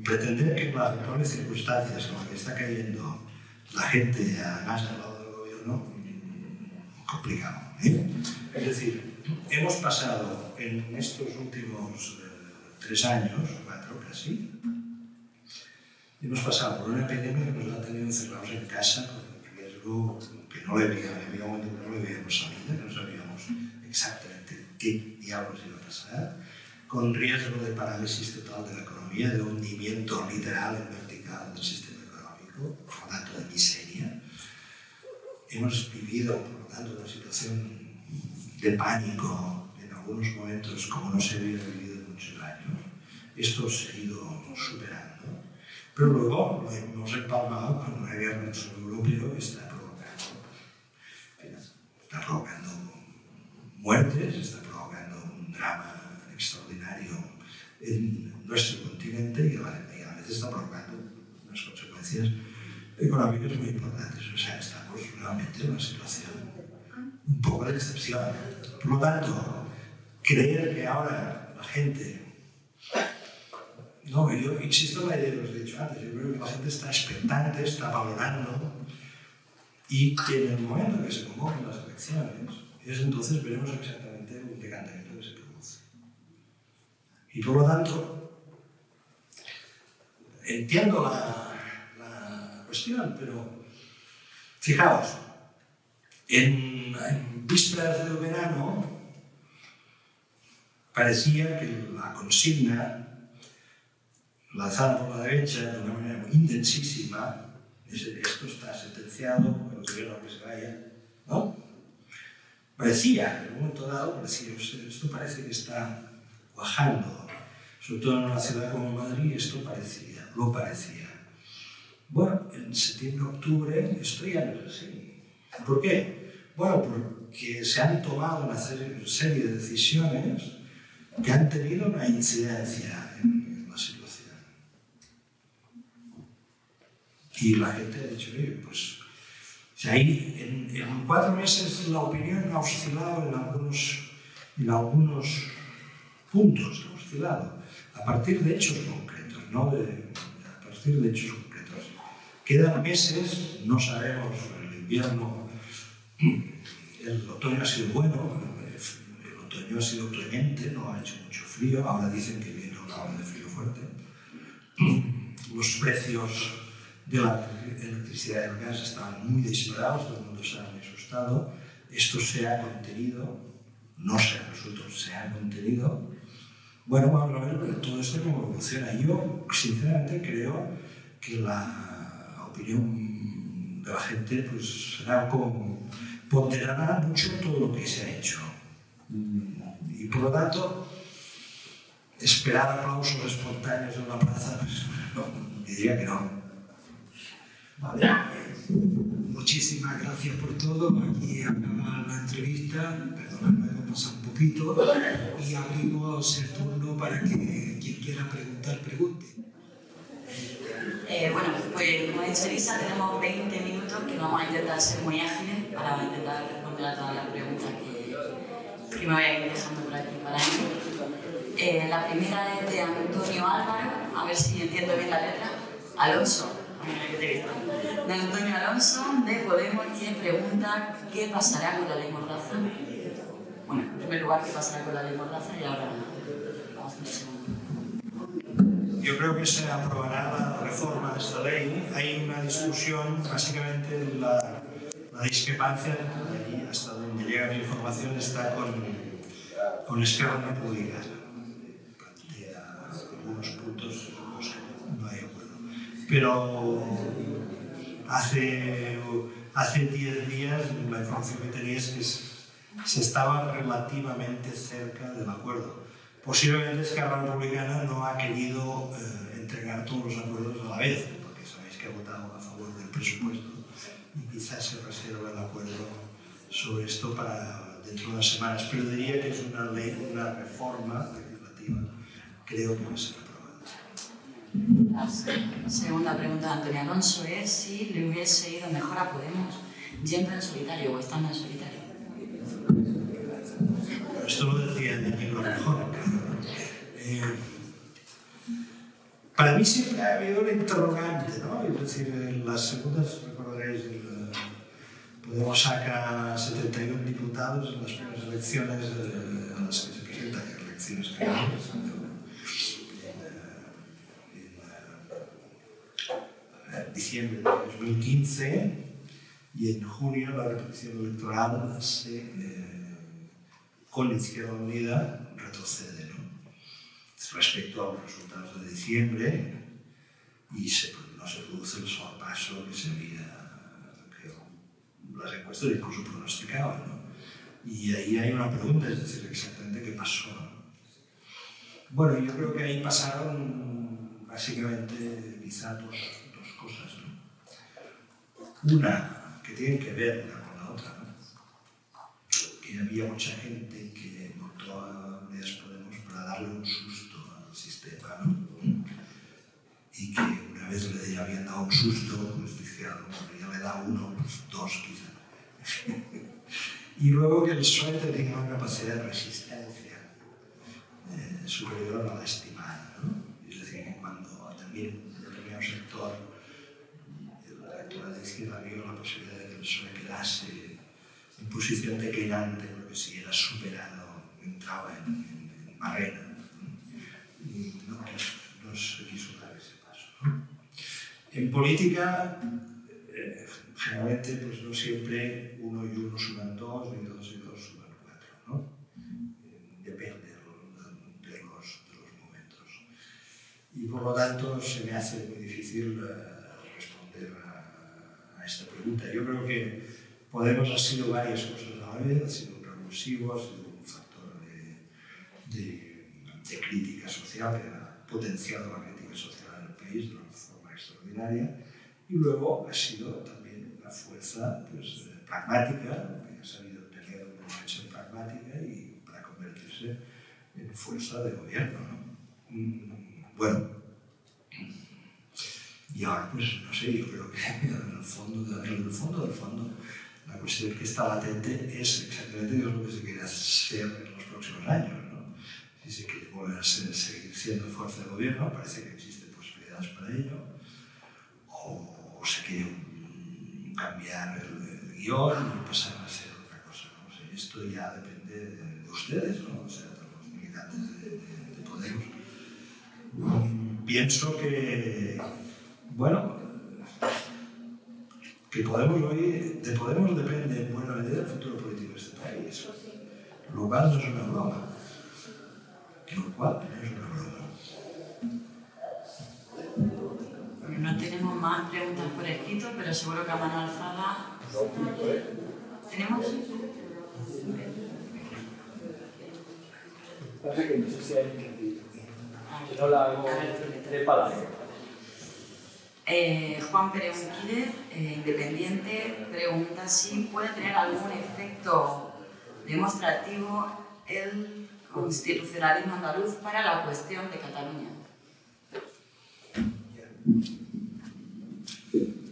Pretender que en las actuales circunstancias en las que está cayendo la gente además al lado del gobierno, complicado, ¿eh? Es decir, hemos pasado en estos últimos 3 años, 4 casi, hemos pasado por una epidemia que nos ha tenido encerrados en casa con un riesgo que no le veíamos, había un momento que no le veíamos salida, que no sabíamos exactamente qué diablos iba a pasar, con riesgo de parálisis total de la economía, de hundimiento literal en vertical del sistema económico, por lo tanto de miseria. Hemos vivido, por lo tanto, una situación de pánico en algunos momentos como no se había vivido en muchos años. Esto se ha ido superando, pero luego lo hemos empalmado con una guerra en el sur europeo que está provocando muertes, está provocando un drama extraordinario en nuestro continente y a la vez veces está provocando unas consecuencias económicas muy importantes. O sea, estamos realmente en una situación un poco de excepción. Por lo tanto, creer que ahora la gente... No, yo insisto en la idea que os he dicho antes. Yo creo que la gente está expectante, está valorando, y que en el momento que se convoquen las elecciones, entonces veremos exactamente un decantamiento que se produce. Y por lo tanto, entiendo la cuestión, pero fijaos, en vísperas del verano parecía que la consigna lanzada por la derecha de una manera muy intensísima, esto está sentenciado, el gobierno que se vaya, ¿no? Parecía, en un momento dado, esto parece que está cuajando, sobre todo en una ciudad como Madrid, esto lo parecía. Bueno, en septiembre, octubre, esto ya no es así. ¿Por qué? Bueno, porque se han tomado una serie de decisiones que han tenido una incidencia en la situación. Y la gente ha dicho, oye, pues, si ahí en 4 meses la opinión ha oscilado en algunos puntos, ha oscilado, a partir de hechos concretos, no a partir de hechos concretos. Quedan meses, no sabemos, el invierno, el otoño ha sido bueno, el otoño ha sido clemente, no ha hecho mucho frío, ahora dicen que viene una ola de frío fuerte. Los precios de la electricidad y del gas estaban muy disparados, todo el mundo estaba muy asustado. Esto se ha contenido, no se ha resuelto, se ha contenido. Bueno, vamos a ver todo esto cómo evoluciona. Yo, sinceramente, creo que la opinión de la gente pues, será como ponderará mucho todo lo que se ha hecho. Y por lo tanto, esperar aplausos espontáneos en la plaza, pues no, diría que no. Vale. Muchísimas gracias por todo. Aquí acaba la entrevista. Perdonadme, hemos pasado un poquito. Y abrimos el turno para que quien quiera preguntar, pregunte. Bueno, pues como ha dicho Elisa, tenemos 20 minutos que vamos a intentar ser muy ágiles para intentar responder a todas las preguntas que me voy a ir dejando por aquí para mí. La primera es de Antonio Álvaro, a ver si entiendo bien la letra. Alonso. De Antonio Alonso, de Podemos, que pregunta ¿qué pasará con la ley Mordaza? Bueno, en primer lugar, ¿qué pasará con la ley Mordaza? Y ahora vamos a ver el segundo. Yo creo que se aprobará la reforma de esta ley. Hay una discusión, básicamente la discrepancia, y hasta donde llega mi información, está con Esquerra Republicana. Plantea algunos puntos en los que no hay acuerdo. Pero hace 10 días la información que tenía es que se estaba relativamente cerca del acuerdo. Posiblemente Esquerra Republicana no ha querido entregar todos los acuerdos a la vez, porque sabéis que ha votado a favor del presupuesto y quizás se reserva el acuerdo sobre esto para dentro de unas semanas. Pero diría que es una ley, una reforma legislativa, creo que va a ser aprobada. La segunda pregunta de Antonio Alonso es si le hubiese ido mejor a Podemos yendo en solitario o estando en solitario. Esto lo decía Daniel mejor. Para mí siempre ha habido una interrogante, ¿no? Es decir, en las segundas, recordaréis, Podemos saca 71 diputados en las primeras elecciones a las que se presentan, elecciones generales. En diciembre de 2015 y en junio la repetición electoral con la Izquierda Unida retrocede, ¿no? Respecto a los resultados de diciembre y no se produce el sorpaso que se había, que las encuestas incluso pronosticaban, ¿no? Y ahí hay una pregunta, es decir, exactamente qué pasó, ¿no? Bueno, yo creo que ahí pasaron básicamente quizá dos cosas, ¿no? Una que tiene que ver una con la otra, ¿no? Que había mucha gente que votó a Unidas Podemos para darle un susto al sistema, ¿no? Y que una vez le habían dado un susto, pues dice, bueno, ya le da uno, pues dos quizá. Y luego que el PSOE tenía una capacidad de resistencia superior a la estimada, ¿no? Es decir, que cuando también un determinado sector, el electorado de izquierda, vio la posibilidad de que el PSOE quedase en posición declinante, porque si era superado, entraba en barrera, ¿no? Y no se quiso dar ese paso, ¿no? En política, generalmente, pues no siempre 1 y 1 suman 2, ni 2 y 2 suman 4, ¿no? Depende de los momentos. Y por lo tanto, se me hace muy difícil responder a esta pregunta. Yo creo que Podemos ha sido varias cosas a la vez, ha sido un revulsivo, ha sido un factor de crítica social, que ha potenciado la crítica social en el país de una forma extraordinaria, y luego ha sido también una fuerza pues, pragmática, que ha sabido tener una acción pragmática y para convertirse en fuerza de gobierno, ¿no? Bueno, y ahora pues no sé, yo creo que en el fondo del fondo, la cuestión que está latente es exactamente qué es lo que se quiere hacer en los próximos años, ¿no? Si se quiere volver a seguir siendo fuerza de gobierno, parece que existen posibilidades para ello, o se quiere cambiar el guión y pasar a ser otra cosa, ¿no? O sea, esto ya depende de ustedes, ¿no? O sea, de los militantes de Podemos. Pienso que, bueno, que de Podemos depende en buena medida del futuro político de este país, lo cual no es una broma. No tenemos más preguntas por escrito, pero seguro que a mano alzada... ¿Tenemos? Parece que no sé si hay que si no la hago de palabra. Juan Pérez Unquide, independiente, pregunta si puede tener algún efecto demostrativo el constitucionalismo andaluz para la cuestión de Cataluña.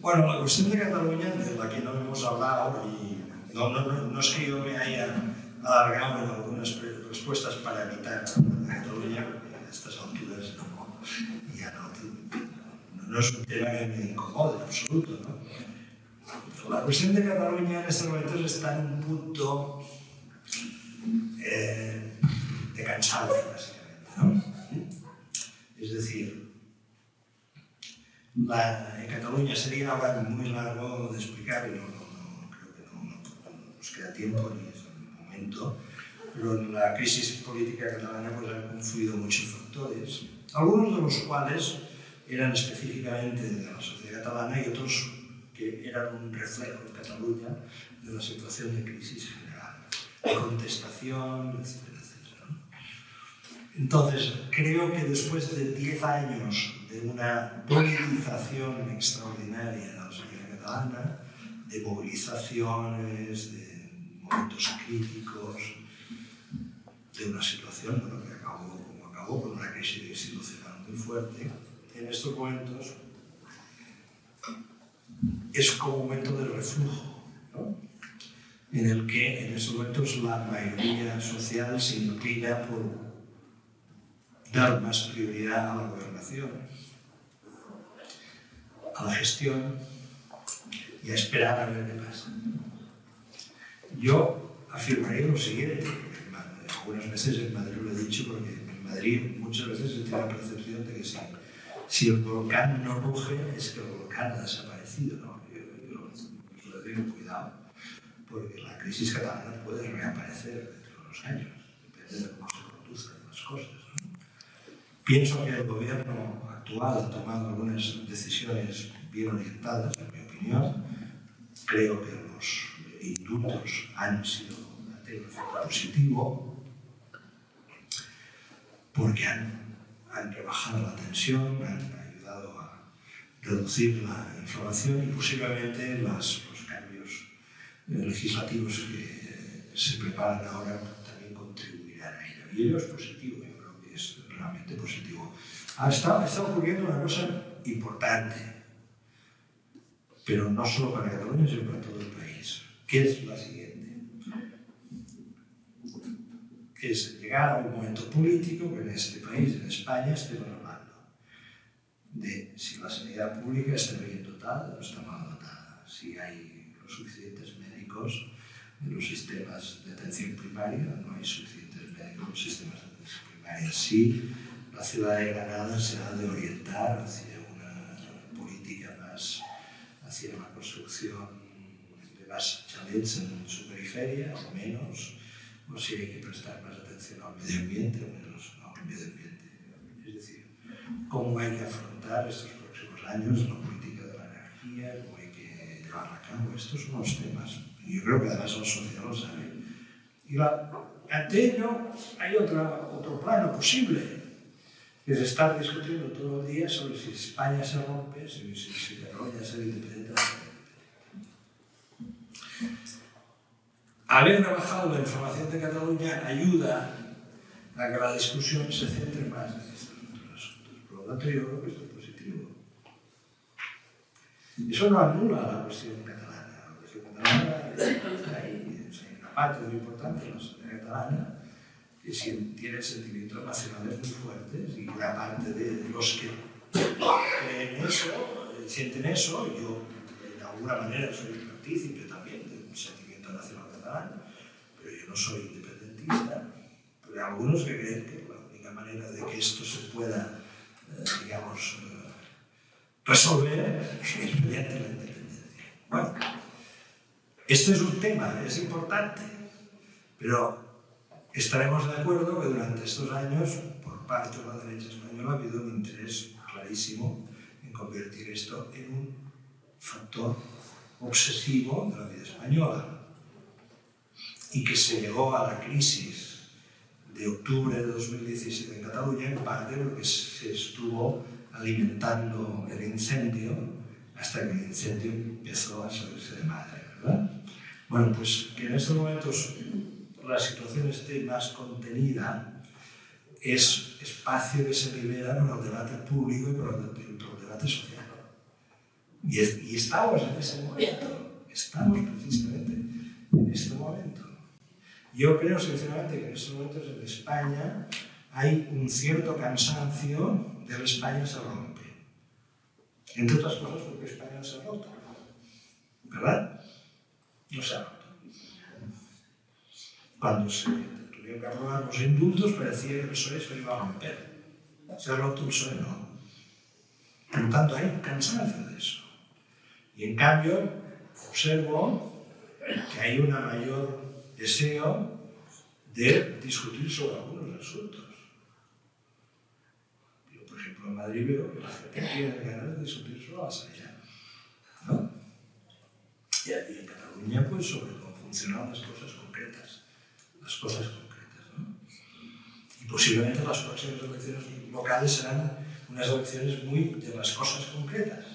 Bueno, la cuestión de Cataluña, de la que no hemos hablado, y no es que yo me haya alargado en algunas respuestas para evitar Cataluña, porque a estas alturas no es un tema que me incomode en absoluto, ¿no? La cuestión de Cataluña en estos momentos está en un punto de cansancio, básicamente, ¿no? Es decir, en Cataluña sería ahora muy largo de explicar, y creo que no nos queda tiempo ni es el momento, pero en la crisis política catalana pues, han confluido muchos factores, algunos de los cuales eran específicamente de la sociedad catalana y otros que eran un reflejo en Cataluña de la situación de crisis general, de contestación, etcétera, etcétera, ¿no? Entonces, creo que después de 10 años de una politización extraordinaria de la sociedad catalana, de movilizaciones, de momentos críticos, de una situación bueno, que acabó como acabó, con una crisis institucional muy fuerte, en estos momentos es como un momento de reflujo, ¿no? En el que en estos momentos la mayoría social se inclina por dar más prioridad a la gobernación, a la gestión y a esperar a ver qué pasa. Yo afirmaría lo siguiente, algunas veces en Madrid lo he dicho, porque en Madrid muchas veces se tiene la percepción de que si el volcán no ruge, es que el volcán ha desaparecido, ¿no? Yo os digo, cuidado, porque la crisis catalana puede reaparecer dentro de unos años, depende de cómo se produzcan las cosas, ¿no? Pienso que el gobierno actual ha tomado algunas decisiones bien orientadas, en mi opinión. Creo que los indultos han tenido un efecto positivo, porque han rebajado la tensión, han ayudado a reducir la inflación y posiblemente los cambios legislativos que se preparan ahora también contribuirán a ello. Y ello es positivo, yo creo que es realmente positivo. Está ocurriendo una cosa importante, pero no solo para Cataluña, sino para todo el país, que es la siguiente. Es llegar a un momento político que en este país, en España, estemos hablando de si la sanidad pública está bien dotada o está mal dotada, si hay los suficientes médicos en los sistemas de atención primaria o no hay suficientes médicos en los sistemas de atención primaria, si la ciudad de Granada se ha de orientar hacia una política más hacia la construcción de más chalets en su periferia o menos, o si hay que prestar más atención al medio ambiente o menos al medio ambiente. Es decir, cómo hay que afrontar estos próximos años la política de la energía, cómo hay que llevarla a cabo. Estos son los temas. Y yo creo que además la sociedad lo sabe. Y ante ello hay otro plano posible, que es estar discutiendo todo el día sobre si España se rompe, si Cataluña se ve independiente. Haber rebajado la información de Cataluña ayuda a que la discusión se centre más en estos otros asuntos. Por lo tanto, yo creo que esto es positivo. Eso no anula la cuestión catalana. La cuestión catalana hay una parte muy importante de la sociedad catalana que tiene sentimientos nacionales muy fuertes y una parte de los que creen eso, sienten eso, y yo de alguna manera soy partícipe también de un sentimiento nacional catalán, pero yo no soy independentista, pero hay algunos que creen que la única manera de que esto se pueda, digamos, resolver es mediante la independencia. Bueno, este es un tema, es importante, pero estaremos de acuerdo que durante estos años, por parte de la derecha española, ha habido un interés clarísimo en convertir esto en un factor obsesivo de la vida española y que se llegó a la crisis de octubre de 2017 en Cataluña en parte porque se estuvo alimentando el incendio hasta que el incendio empezó a salirse de madre, ¿verdad? Bueno, pues que en estos momentos la situación esté más contenida es espacio que se libera para el debate público y para el debate social. Y estamos en ese momento, estamos precisamente en este momento. Yo creo sinceramente que en estos momentos en España hay un cierto cansancio de la España se rompe. Entre otras cosas porque España no se ha roto, ¿verdad? No se ha roto. Cuando se tuvieron que aprobar los indultos parecía que el PSOE se iba a romper. Se ha roto el PSOE, no. Por lo tanto, hay cansancio de eso. Y en cambio, observo que hay un mayor deseo de discutir sobre algunos asuntos. Yo, por ejemplo, en Madrid veo que la gente tiene ganas de discutir sobre la sanidad, ¿no? Y en Cataluña, pues, sobre cómo funcionan las cosas concretas. Las cosas concretas, ¿no? Y posiblemente las próximas elecciones locales serán unas elecciones muy de las cosas concretas.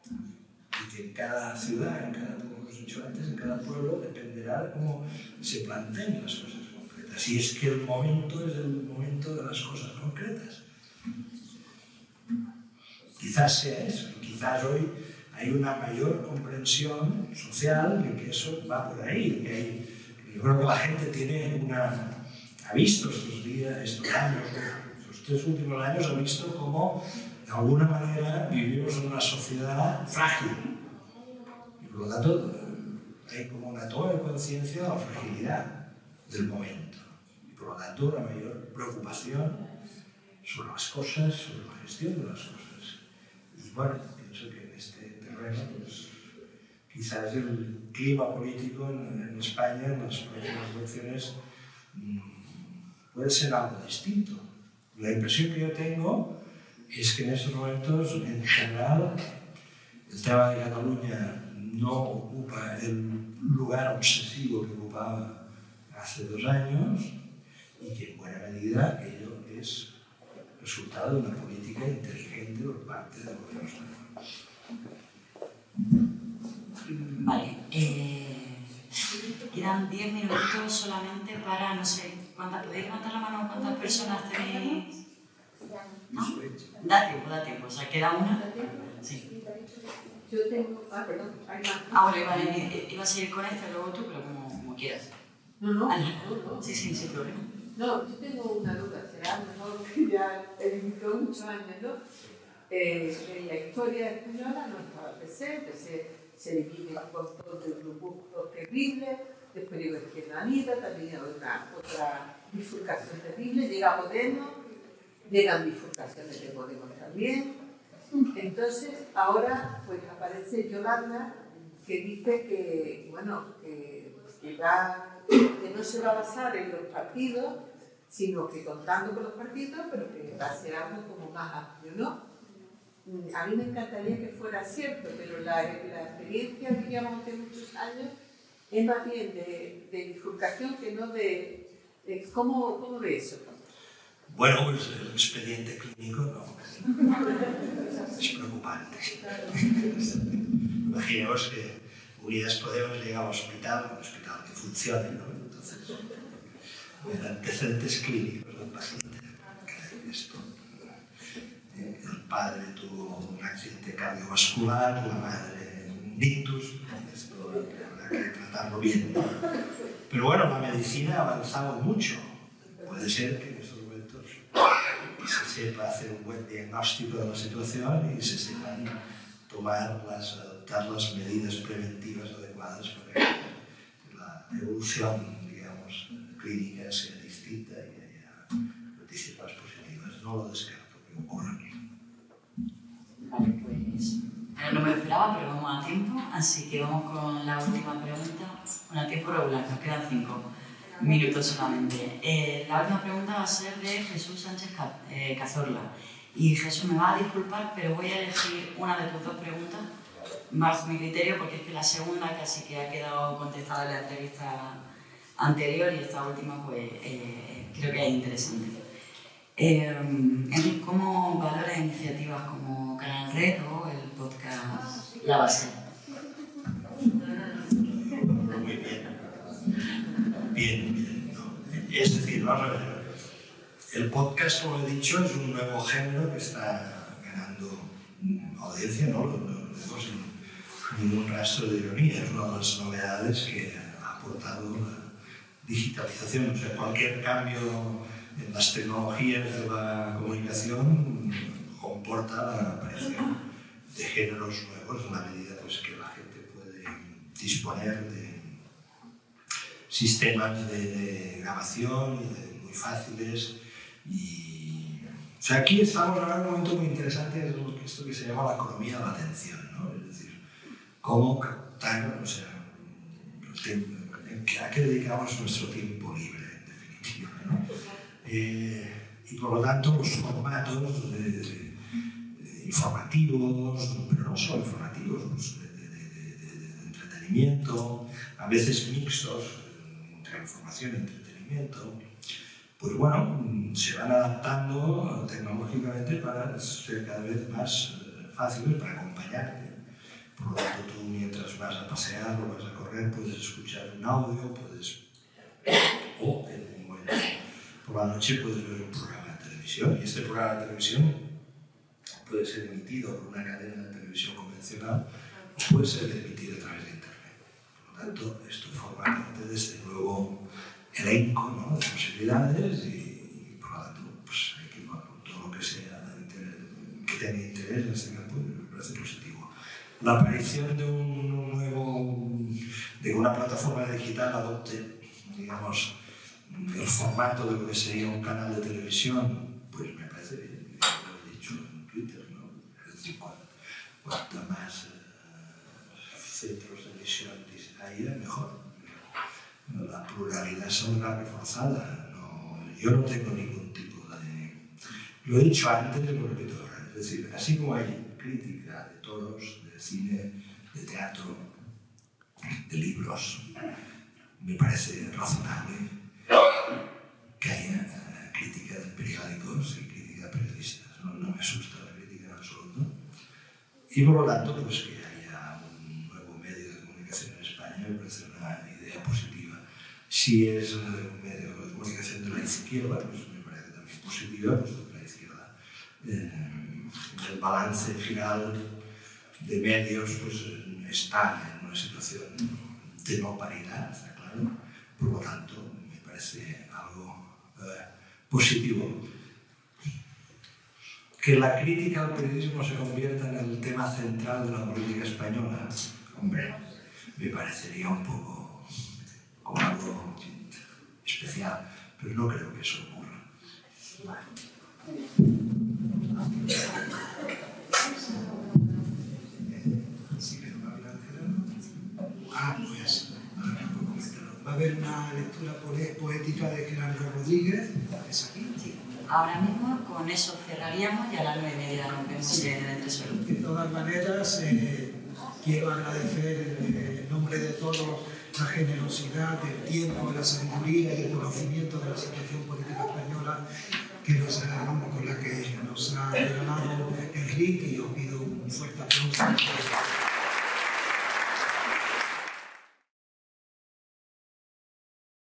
Y que en cada ciudad, como hemos dicho antes, en cada pueblo dependerá de cómo se planteen las cosas concretas. Y es que el momento es el momento de las cosas concretas. Quizás sea eso, quizás hoy hay una mayor comprensión social de que eso va por ahí, yo creo que la gente ha visto estos años, estos 3 últimos años, ha visto cómo de alguna manera vivimos en una sociedad frágil. Y por lo tanto hay como una toma de conciencia de la fragilidad del momento. Y por lo tanto una mayor preocupación sobre las cosas, sobre la gestión de las cosas. Y bueno, pienso que en este terreno, pues, quizás el clima político en España en las próximas elecciones puede ser algo distinto. La impresión que yo tengo es que en estos momentos, en general, el tema de Cataluña no ocupa el lugar obsesivo que ocupaba hace 2 años y que en buena medida ello es resultado de una política inteligente por parte del gobierno español. Vale, quedan 10 minutitos solamente para, no sé, ¿podéis levantar la mano cuántas personas tenéis? ¿No? Da tiempo. O sea, queda una. Sí. Yo tengo... perdón, hay más. Bueno, iba a seguir con esta, luego tú, pero como quieras. No. Sí, sin problema. No, yo tengo una duda, será mejor que ya he vivido muchos años, ¿no? En la historia española no estaba el PC se divide en un montón de grupos terribles, después llegó Izquierda Unida, también hay otra bifurcación terrible, llega Podemos, llegan bifurcaciones de Podemos también. Entonces, ahora pues aparece Yolanda, que dice que, bueno, que no se va a basar en los partidos, sino que contando con los partidos, pero que va a ser algo como más amplio, ¿no? A mí me encantaría que fuera cierto, pero la experiencia que llevamos de muchos años es más bien de bifurcación que no de ¿cómo ve eso? Bueno, pues el expediente clínico no es preocupante. Imaginemos que Unidas Podemos llega a un hospital que funcione, ¿no? Entonces, ver antecedentes clínicos del paciente. Esto, el padre tuvo un accidente cardiovascular, la madre un ictus, esto habrá que tratarlo bien. Pero bueno, la medicina ha avanzado mucho. Puede ser que en estos momentos se sepa hacer un buen diagnóstico de la situación y se sepan adoptar las medidas preventivas adecuadas para que la evolución, digamos, clínica sea distinta y haya noticias más positivas. No lo descarto que ocurra. Vale, pues no me lo esperaba, pero vamos a tiempo, así que vamos con la última pregunta. Bueno, a tiempo regular, nos quedan 5 minutos solamente. La última pregunta va a ser de Jesús Sánchez Cazorla. Y Jesús, me va a disculpar, pero voy a elegir una de tus 2 preguntas bajo mi criterio, porque es que la segunda casi que ha quedado contestada en la entrevista anterior y esta última pues creo que es interesante. Enrique, ¿cómo valoras iniciativas como Canal Red o el podcast La Base? Muy bien. Bien. Es decir, vamos a ver. El podcast, como he dicho, es un nuevo género que está ganando audiencia, no lo digo sin ningún rastro de ironía. Es una de las novedades que ha aportado la digitalización. O sea, cualquier cambio en las tecnologías de la comunicación comporta la aparición de géneros nuevos en la medida pues, que la gente puede disponer de sistemas de grabación muy fáciles. O sea, aquí estamos ahora en un momento muy interesante, es esto que se llama la economía de la atención, ¿no? Es decir, cómo captar, o sea, a qué dedicamos nuestro tiempo libre, en definitiva, ¿no? Y por lo tanto los formatos informativos, pero no solo informativos, pues, de entretenimiento, a veces mixtos entre información y entretenimiento, pues bueno, se van adaptando tecnológicamente para ser cada vez más fáciles para acompañarte. Por lo tanto, tú mientras vas a pasear o vas a correr puedes escuchar un audio, o en un momento por la noche puedes ver un programa de televisión, y este programa de televisión puede ser emitido por una cadena de televisión convencional o puede ser emitido a través de internet. Por lo tanto, esto forma parte de este nuevo elenco, ¿no?, de posibilidades y por lo tanto pues, hay que, todo lo que sea que tenga interés en este campo me parece positivo. La aparición de una plataforma digital adopte, digamos, el formato de lo que sería un canal de televisión, pues me parece bien, lo he dicho en Twitter, ¿no? Es decir, cuanto más centros de emisión haya, mejor. La pluralidad saldrá reforzada. Yo no tengo ningún tipo de... Lo he dicho antes y lo repito ahora. Es decir, así como hay crítica de todos, de cine, de teatro, de libros, me parece razonable que haya crítica de periódicos y crítica de periodistas. No me asusta la crítica en absoluto. Y por lo tanto, pues que haya un nuevo medio de comunicación en España me parece una idea positiva. Si es un medio de comunicación de la izquierda, pues me parece también positiva, puesto que la izquierda el balance final de medios pues, está en una situación de no paridad, está claro. Por lo tanto, me parece algo positivo. Que la crítica al periodismo se convierta en el tema central de la política española, hombre, me parecería un poco como algo especial, pero no creo que eso ocurra. Pues, va a haber una lectura poética de Gerardo Rodríguez, es aquí. Sí. Ahora mismo con eso cerraríamos y a las 9:30 nos vemos en el Tesoro. De todas maneras, quiero agradecer en nombre de todos la generosidad, el tiempo, la sabiduría y el conocimiento de la situación política española con la que nos ha regalado Enrique, y os pido un fuerte aplauso.